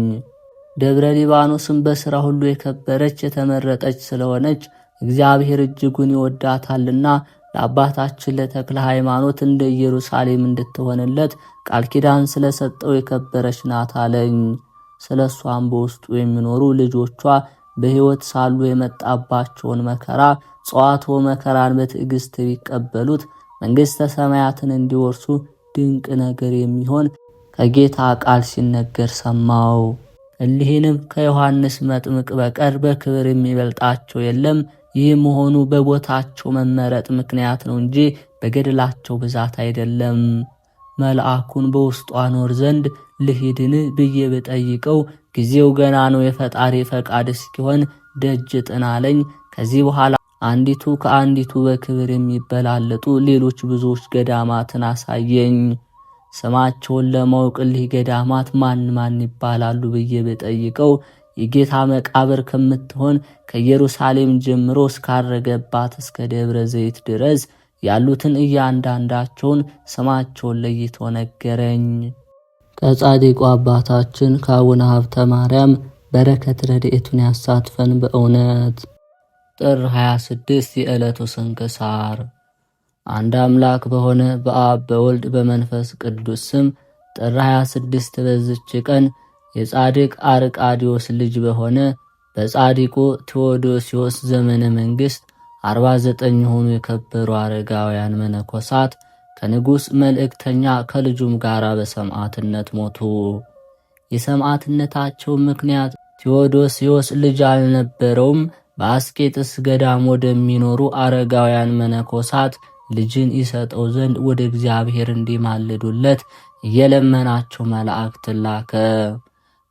ደብረ ሊባኖስም በሥራ ሁሉ የከበረች የተመረጠች ስለሆነች እግዚአብሔር እጅጉን ይወዳታልና ለአባታችን ለተክለ ሃይማኖት እንደ ኢየሩሳሌም እንድትሆንለት ቃል ኪዳን ስለሰጠው የከበረች ናት አለኝ። ስለ እሷም በውስጡ የሚኖሩ ልጆቿ በሕይወት ሳሉ የመጣባቸውን መከራ ጸዋትወ መከራን በትዕግሥት ቢቀበሉት መንግሥተ ሰማያትን እንዲወርሱ ድንቅ ነገር የሚሆን ከጌታ ቃል ሲነገር ሰማው። እሊህንም ከዮሐንስ መጥምቅ በቀር በክብር የሚበልጣቸው የለም። ይህ መሆኑ በቦታቸው መመረጥ ምክንያት ነው እንጂ በገድላቸው ብዛት አይደለም። መልአኩን በውስጡ አኖር ዘንድ ልሂድን ብዬ ብጠይቀው ጊዜው ገና ነው፣ የፈጣሪ ፈቃድ እስኪሆን ደጅ ጥናለኝ። ከዚህ በኋላ አንዲቱ ከአንዲቱ በክብር የሚበላለጡ ሌሎች ብዙዎች ገዳማትን አሳየኝ። ስማቸውን ለማወቅ እሊህ ገዳማት ማን ማን ይባላሉ ብዬ ብጠይቀው የጌታ መቃብር ከምትሆን ከኢየሩሳሌም ጀምሮ እስካረገባት እስከ ደብረ ዘይት ድረስ ያሉትን እያንዳንዳቸውን ስማቸውን ለይቶ ነገረኝ። ከጻድቁ አባታችን ከአቡነ ሀብተ ማርያም በረከት ረድኤቱን ያሳትፈን በእውነት። ጥር 26 የዕለቱ ስንክሳር። አንድ አምላክ በሆነ በአብ በወልድ በመንፈስ ቅዱስ ስም ጥር 26 በዝች ቀን የጻድቅ አርቃዲዮስ ልጅ በሆነ በጻድቁ ቴዎዶሲዮስ ዘመነ መንግሥት 49 የሆኑ የከበሩ አረጋውያን መነኮሳት ከንጉሥ መልእክተኛ ከልጁም ጋር በሰማዕትነት ሞቱ። የሰማዕትነታቸው ምክንያት ቴዎዶሲዮስ ልጅ አልነበረውም። በአስቄጥስ ገዳም ወደሚኖሩ አረጋውያን መነኮሳት ልጅን ይሰጠው ዘንድ ወደ እግዚአብሔር እንዲማልዱለት እየለመናቸው መላእክትን ላከ።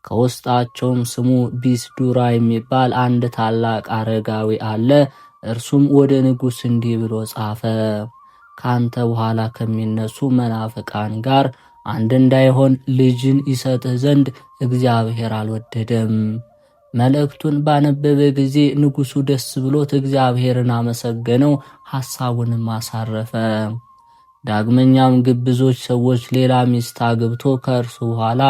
ከውስጣቸውም ስሙ ቢስዱራ የሚባል አንድ ታላቅ አረጋዊ አለ። እርሱም ወደ ንጉሥ እንዲህ ብሎ ጻፈ። ካንተ በኋላ ከሚነሱ መናፍቃን ጋር አንድ እንዳይሆን ልጅን ይሰጥህ ዘንድ እግዚአብሔር አልወደደም። መልእክቱን ባነበበ ጊዜ ንጉሡ ደስ ብሎት እግዚአብሔርን አመሰገነው፣ ሐሳቡንም አሳረፈ። ዳግመኛም ግብዞች ሰዎች ሌላ ሚስት አግብቶ ከእርሱ በኋላ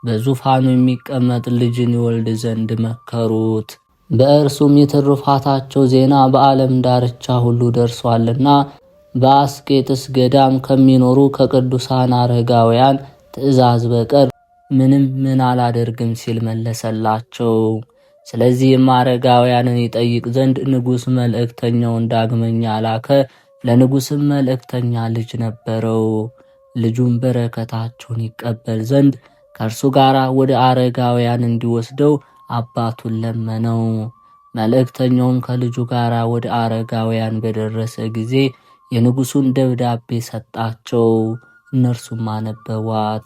በዙፋኑ የሚቀመጥ ልጅን ይወልድ ዘንድ መከሩት። በእርሱም የትሩፋታቸው ዜና በዓለም ዳርቻ ሁሉ ደርሷልና በአስቄጥስ ገዳም ከሚኖሩ ከቅዱሳን አረጋውያን ትእዛዝ በቀር ምን አላደርግም ሲል መለሰላቸው። ስለዚህም አረጋውያንን ይጠይቅ ዘንድ ንጉሥ መልእክተኛውን ዳግመኛ ላከ። ለንጉሥም መልእክተኛ ልጅ ነበረው። ልጁም በረከታቸውን ይቀበል ዘንድ ከእርሱ ጋር ወደ አረጋውያን እንዲወስደው አባቱን ለመነው። መልእክተኛውም ከልጁ ጋር ወደ አረጋውያን በደረሰ ጊዜ የንጉሡን ደብዳቤ ሰጣቸው። እነርሱም አነበቧት።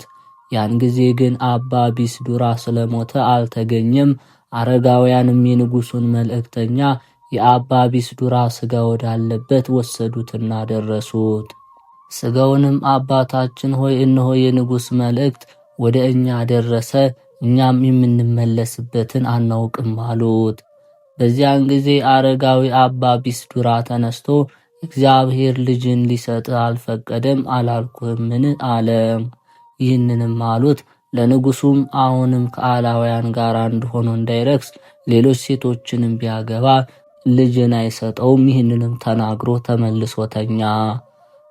ያን ጊዜ ግን አባ ቢስዱራ ስለሞተ አልተገኘም። አረጋውያንም የንጉሡን መልእክተኛ የአባ ቢስዱራ ሥጋ ወዳለበት ወሰዱትና ደረሱት። ሥጋውንም አባታችን ሆይ እነሆ የንጉሥ መልእክት ወደ እኛ ደረሰ፣ እኛም የምንመለስበትን አናውቅም አሉት። በዚያን ጊዜ አረጋዊ አባ ቢስዱራ ተነስቶ እግዚአብሔር ልጅን ሊሰጥ አልፈቀደም አላልኩህምን? አለ። ይህንንም አሉት ለንጉሱም አሁንም ከአላውያን ጋር አንድ ሆኖ እንዳይረክስ ሌሎች ሴቶችንም ቢያገባ ልጅን አይሰጠውም። ይህንንም ተናግሮ ተመልሶ ተኛ።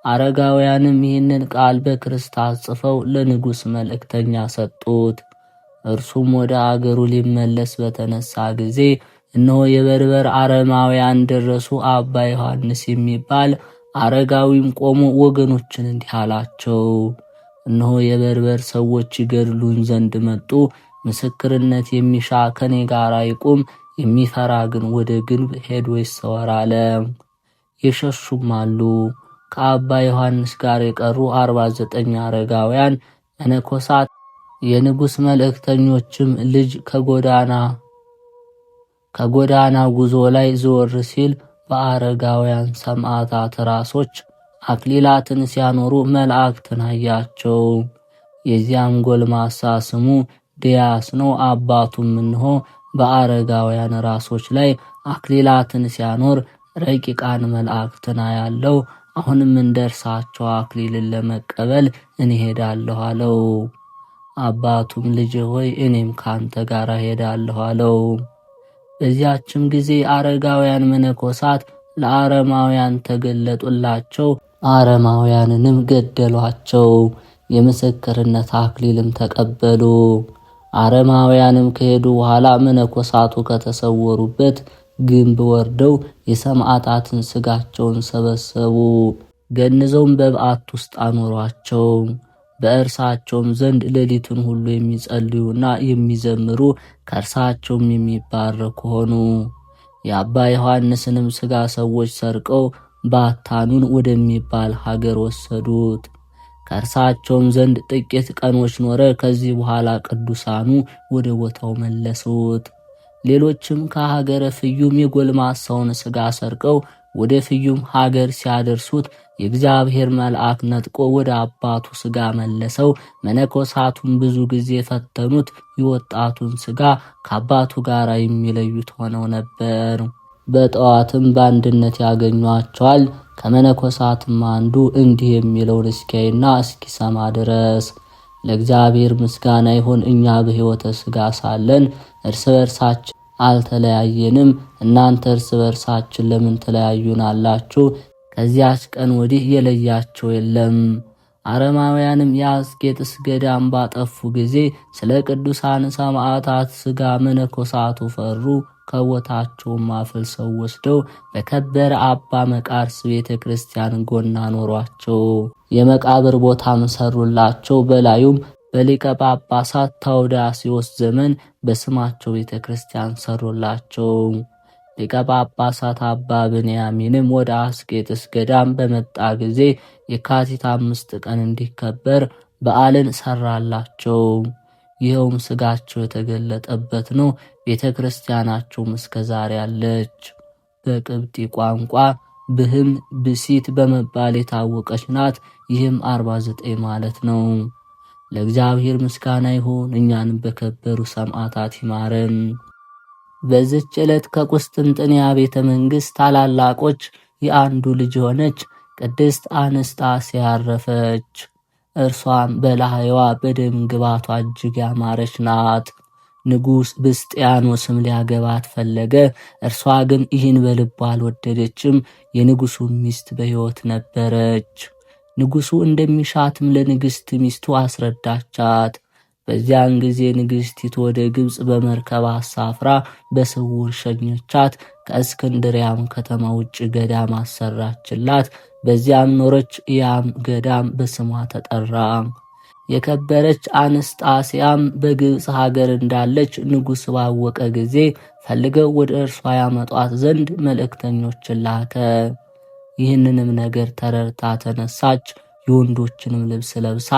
አረጋውያንም ይህንን ቃል በክርስታስ ጽፈው ለንጉስ መልእክተኛ ሰጡት። እርሱም ወደ አገሩ ሊመለስ በተነሳ ጊዜ እነሆ የበርበር አረማውያን ደረሱ። አባ ዮሐንስ የሚባል አረጋዊም ቆሞ ወገኖችን እንዲህ አላቸው፣ እነሆ የበርበር ሰዎች ይገድሉን ዘንድ መጡ። ምስክርነት የሚሻ ከኔ ጋር ይቁም፣ የሚፈራ ግን ወደ ግንብ ሄዶ ይሰወር አለ። የሸሹም አሉ። ከአባ ዮሐንስ ጋር የቀሩ 49 አረጋውያን መነኮሳት የንጉሥ መልእክተኞችም ልጅ ከጎዳና ጉዞ ላይ ዘወር ሲል በአረጋውያን ሰማዕታት ራሶች አክሊላትን ሲያኖሩ መላእክትን አያቸው። የዚያም ጎልማሳ ስሙ ዲያስ ነው። አባቱም እንሆ በአረጋውያን ራሶች ላይ አክሊላትን ሲያኖር ረቂቃን መላእክትን አያለው። አሁንም እንደርሳቸው አክሊልን ለመቀበል እኔ ሄዳለሁ አለው። አባቱም ልጅ ሆይ እኔም ካንተ ጋር ሄዳለሁ አለው። በዚያችም ጊዜ አረጋውያን መነኮሳት ለአረማውያን ተገለጡላቸው። አረማውያንንም ገደሏቸው። የምስክርነት አክሊልም ተቀበሉ። አረማውያንም ከሄዱ በኋላ መነኮሳቱ ከተሰወሩበት ግንብ ወርደው የሰማዕታትን ስጋቸውን ሰበሰቡ። ገንዘውም በበዓት ውስጥ አኖሯቸው። በእርሳቸውም ዘንድ ሌሊቱን ሁሉ የሚጸልዩና የሚዘምሩ ከእርሳቸውም የሚባረኩ ሆኑ። የአባ ዮሐንስንም ስጋ ሰዎች ሰርቀው ባታኑን ወደሚባል ሀገር ወሰዱት። ከእርሳቸውም ዘንድ ጥቂት ቀኖች ኖረ። ከዚህ በኋላ ቅዱሳኑ ወደ ቦታው መለሱት። ሌሎችም ከሀገረ ፍዩም የጎልማሳውን ስጋ ሰርቀው ወደ ፍዩም ሀገር ሲያደርሱት የእግዚአብሔር መልአክ ነጥቆ ወደ አባቱ ስጋ መለሰው። መነኮሳቱን ብዙ ጊዜ ፈተኑት። የወጣቱን ስጋ ከአባቱ ጋር የሚለዩት ሆነው ነበር። በጠዋትም በአንድነት ያገኟቸዋል። ከመነኮሳትም አንዱ እንዲህ የሚለውን እስኪያይና እስኪሰማ ድረስ ለእግዚአብሔር ምስጋና ይሁን። እኛ በሕይወተ ሥጋ ሳለን እርስ በርሳችን አልተለያየንም። እናንተ እርስ በርሳችን ለምን ተለያዩናላችሁ? ከዚያች ቀን ወዲህ የለያቸው የለም። አረማውያንም የአስቄጥስ ገዳም ባጠፉ ጊዜ ስለ ቅዱሳን ሰማዕታት ሥጋ መነኮሳቱ ፈሩ። ከቦታቸውም አፍልሰው ወስደው በከበረ አባ መቃርስ ቤተ ክርስቲያን ጎን አኖሯቸው። የመቃብር ቦታም ሰሩላቸው። በላዩም በሊቀ ጳጳሳት ታውዳስዮስ ዘመን በስማቸው ቤተ ክርስቲያን ሰሩላቸው። ሊቀ ጳጳሳት አባ ብንያሚንም ወደ አስቄጥስ ገዳም በመጣ ጊዜ የካቲት 5 ቀን እንዲከበር በዓልን ሰራላቸው። ይኸውም ስጋቸው የተገለጠበት ነው። ቤተ ክርስቲያናቸውም እስከ ዛሬ አለች። በቅብጢ ቋንቋ ብህም ብሲት በመባል የታወቀች ናት። ይህም 49 ማለት ነው። ለእግዚአብሔር ምስጋና ይሁን፣ እኛንም በከበሩ ሰማዕታት ይማረን። በዚች ዕለት ከቁስጥንጥንያ ቤተ መንግሥት ታላላቆች የአንዱ ልጅ የሆነች ቅድስት አንስጣስያ አረፈች። እርሷም በላህይዋ በደም ግባቷ እጅግ ያማረች ናት። ንጉሥ ብስጥያኖስም ሊያገባት ፈለገ። እርሷ ግን ይህን በልቧ አልወደደችም። የንጉሡ ሚስት በሕይወት ነበረች። ንጉሡ እንደሚሻትም ለንግሥት ሚስቱ አስረዳቻት። በዚያን ጊዜ ንግሥቲቱ ወደ ግብፅ በመርከብ አሳፍራ በስውር ሸኘቻት። ከእስክንድሪያም ከተማ ውጭ ገዳም አሰራችላት። በዚያም ኖረች። ያም ገዳም በስሟ ተጠራ። የከበረች አንስጣስያም በግብፅ ሀገር እንዳለች ንጉሥ ባወቀ ጊዜ ፈልገው ወደ እርሷ ያመጧት ዘንድ መልእክተኞችን ላከ። ይህንንም ነገር ተረድታ ተነሳች። የወንዶችንም ልብስ ለብሳ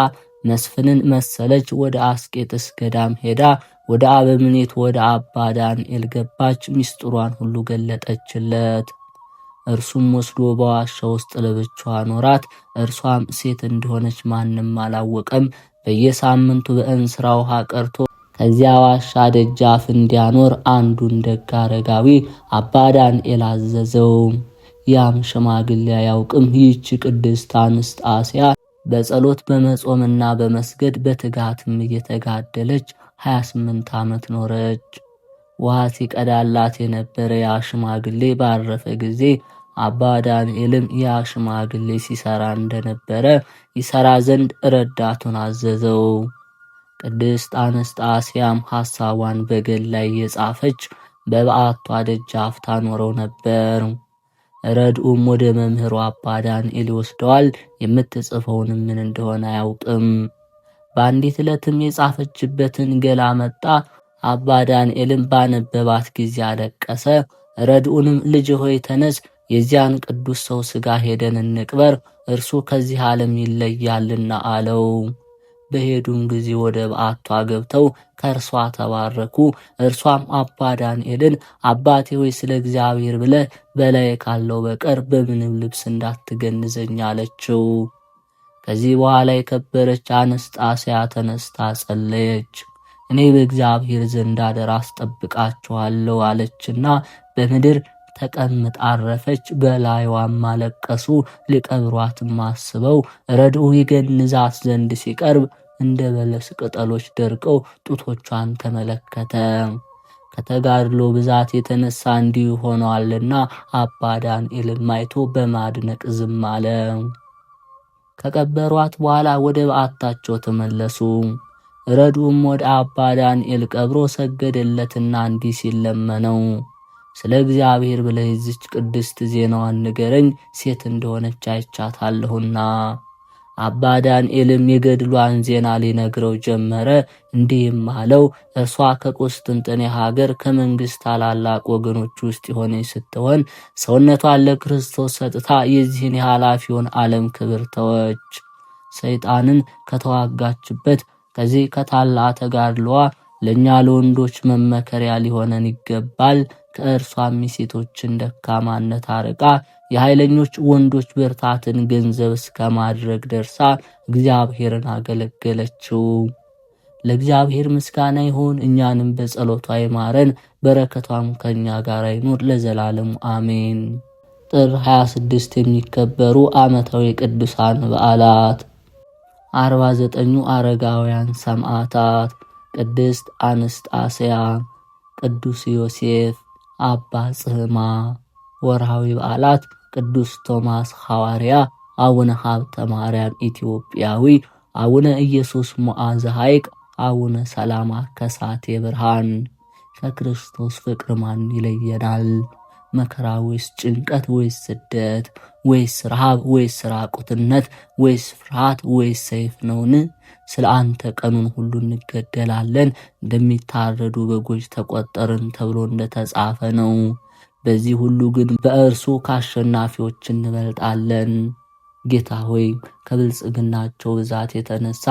መስፍንን መሰለች። ወደ አስቄጥስ ገዳም ሄዳ ወደ አበምኔት ወደ አባ ዳንኤል ገባች። ሚስጥሯን ሁሉ ገለጠችለት። እርሱም ወስዶ በዋሻ ውስጥ ለብቻዋ ኖራት። እርሷም ሴት እንደሆነች ማንም አላወቀም። በየሳምንቱ በእንስራ ውሃ ቀርቶ ከዚያ ዋሻ ደጃፍ እንዲያኖር አንዱን ደግ አረጋዊ አባ ዳንኤል አዘዘው። ያም ሽማግሌ አያውቅም። ይህች ቅድስት አንስጣስያ በጸሎት በመጾምና በመስገድ በትጋትም እየተጋደለች 28 ዓመት ኖረች። ውሃ ሲቀዳላት የነበረ ያ ሽማግሌ ባረፈ ጊዜ አባ ዳንኤልም ያ ሽማግሌ ሲሰራ እንደነበረ ይሰራ ዘንድ ረዳቱን አዘዘው። ቅድስት አነስጣስያም ሐሳቧን በገል ላይ የጻፈች በበዓቷ ደጃፍ ታኖረው ነበር። ረድኡም ወደ መምህሩ አባ ዳንኤል ይወስደዋል። የምትጽፈውንም ምን እንደሆነ አያውቅም። በአንዲት ዕለትም የጻፈችበትን ገላ መጣ። አባ ዳንኤልም ባነበባት ጊዜ አለቀሰ። ረድኡንም ልጅ ሆይ ተነስ፣ የዚያን ቅዱስ ሰው ሥጋ ሄደን እንቅበር፣ እርሱ ከዚህ ዓለም ይለያልና አለው። በሄዱም ጊዜ ወደ በዓቷ ገብተው ከእርሷ ተባረኩ። እርሷም አባ ዳንኤልን አባቴ ሆይ ስለ እግዚአብሔር ብለህ በላይ ካለው በቀር በምንም ልብስ እንዳትገንዘኝ አለችው። ከዚህ በኋላ የከበረች አነስጣስያ ተነስታ ጸለየች። እኔ በእግዚአብሔር ዘንድ አደራ አስጠብቃችኋለሁ አለችና በምድር ተቀምጣ አረፈች። በላይዋም አለቀሱ። ሊቀብሯትም አስበው ረድኡ ይገንዛት ዘንድ ሲቀርብ እንደ በለስ ቅጠሎች ደርቀው ጡቶቿን ተመለከተ። ከተጋድሎ ብዛት የተነሳ እንዲሁ ሆነዋልና አባ ዳንኤልም አይቶ በማድነቅ ዝም አለ። ከቀበሯት በኋላ ወደ በዓታቸው ተመለሱ። ረድኡም ወደ አባ ዳንኤል ቀብሮ ሰገደለትና እንዲህ ሲል ለመነው። ስለ እግዚአብሔር ብለህ ይህች ቅድስት ዜናዋን ንገረኝ፣ ሴት እንደሆነች አይቻታለሁና። አባ ዳንኤልም የገድሏን ዜና ሊነግረው ጀመረ። እንዲህም አለው፣ እርሷ ከቁስጥንጥኔ ሀገር ከመንግሥት ታላላቅ ወገኖች ውስጥ የሆነች ስትሆን ሰውነቷን ለክርስቶስ ሰጥታ የዚህን የኃላፊውን ዓለም ክብር ተወች። ሰይጣንን ከተዋጋችበት ከዚህ ከታላቅ ተጋድሎዋ ለእኛ ለወንዶች መመከሪያ ሊሆነን ይገባል። ከእርሷም የሴቶችን ደካማነት አርቃ የኃይለኞች ወንዶች ብርታትን ገንዘብ እስከ ማድረግ ደርሳ እግዚአብሔርን አገለገለችው። ለእግዚአብሔር ምስጋና ይሁን፣ እኛንም በጸሎቷ ይማረን፣ በረከቷም ከእኛ ጋር ይኑር ለዘላለሙ አሜን። ጥር 26 የሚከበሩ ዓመታዊ ቅዱሳን በዓላት 49ኙ አረጋውያን ሰማዕታት፣ ቅድስት አነስጣስያ፣ ቅዱስ ዮሴፍ፣ አባ ጽህማ። ወርሃዊ በዓላት ቅዱስ ቶማስ ሐዋርያ፣ አቡነ ሀብተ ማርያም ኢትዮጵያዊ፣ አቡነ ኢየሱስ ሞዓዘ ሐይቅ፣ አቡነ ሰላማ ከሳቴ ብርሃን። ከክርስቶስ ፍቅር ማን ይለየናል? መከራ ወይስ ጭንቀት ወይስ ስደት ወይስ ረሃብ ወይስ ራቁትነት ወይስ ፍርሃት ወይስ ሰይፍ ነውን? ስለ አንተ ቀኑን ሁሉ እንገደላለን፣ እንደሚታረዱ በጎች ተቆጠርን ተብሎ እንደተጻፈ ነው። በዚህ ሁሉ ግን በእርሱ ከአሸናፊዎች እንበልጣለን። ጌታ ሆይ ከብልጽግናቸው ብዛት የተነሳ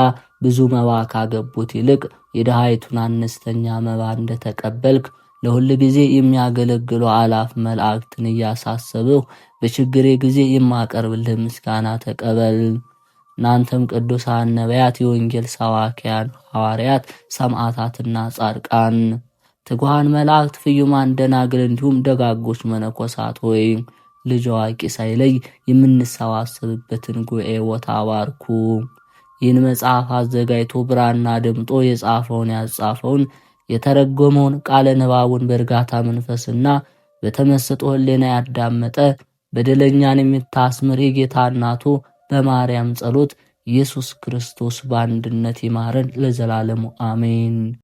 ብዙ መባ ካገቡት ይልቅ የድሃይቱን አነስተኛ መባ እንደተቀበልክ ለሁል ጊዜ የሚያገለግሉ አላፍ መላእክትን እያሳሰብሁ በችግሬ ጊዜ የማቀርብልህ ምስጋና ተቀበል። እናንተም ቅዱሳን ነቢያት፣ የወንጌል ሰባኪያን ሐዋርያት፣ ሰማዕታትና ጻድቃን፣ ትጉሃን መላእክት፣ ፍዩማን ደናግል፣ እንዲሁም ደጋጎች መነኮሳት ሆይ ልጅ አዋቂ ሳይለይ የምንሰባሰብበትን ጉባኤ ቦታ አባርኩ። ይህን መጽሐፍ አዘጋጅቶ ብራና ደምጦ የጻፈውን ያጻፈውን የተረጎመውን ቃለ ንባቡን በእርጋታ መንፈስና በተመስጦ ሕሊና ያዳመጠ በደለኛን የምታስምር የጌታ እናቱ በማርያም ጸሎት ኢየሱስ ክርስቶስ በአንድነት ይማረን ለዘላለሙ አሜን።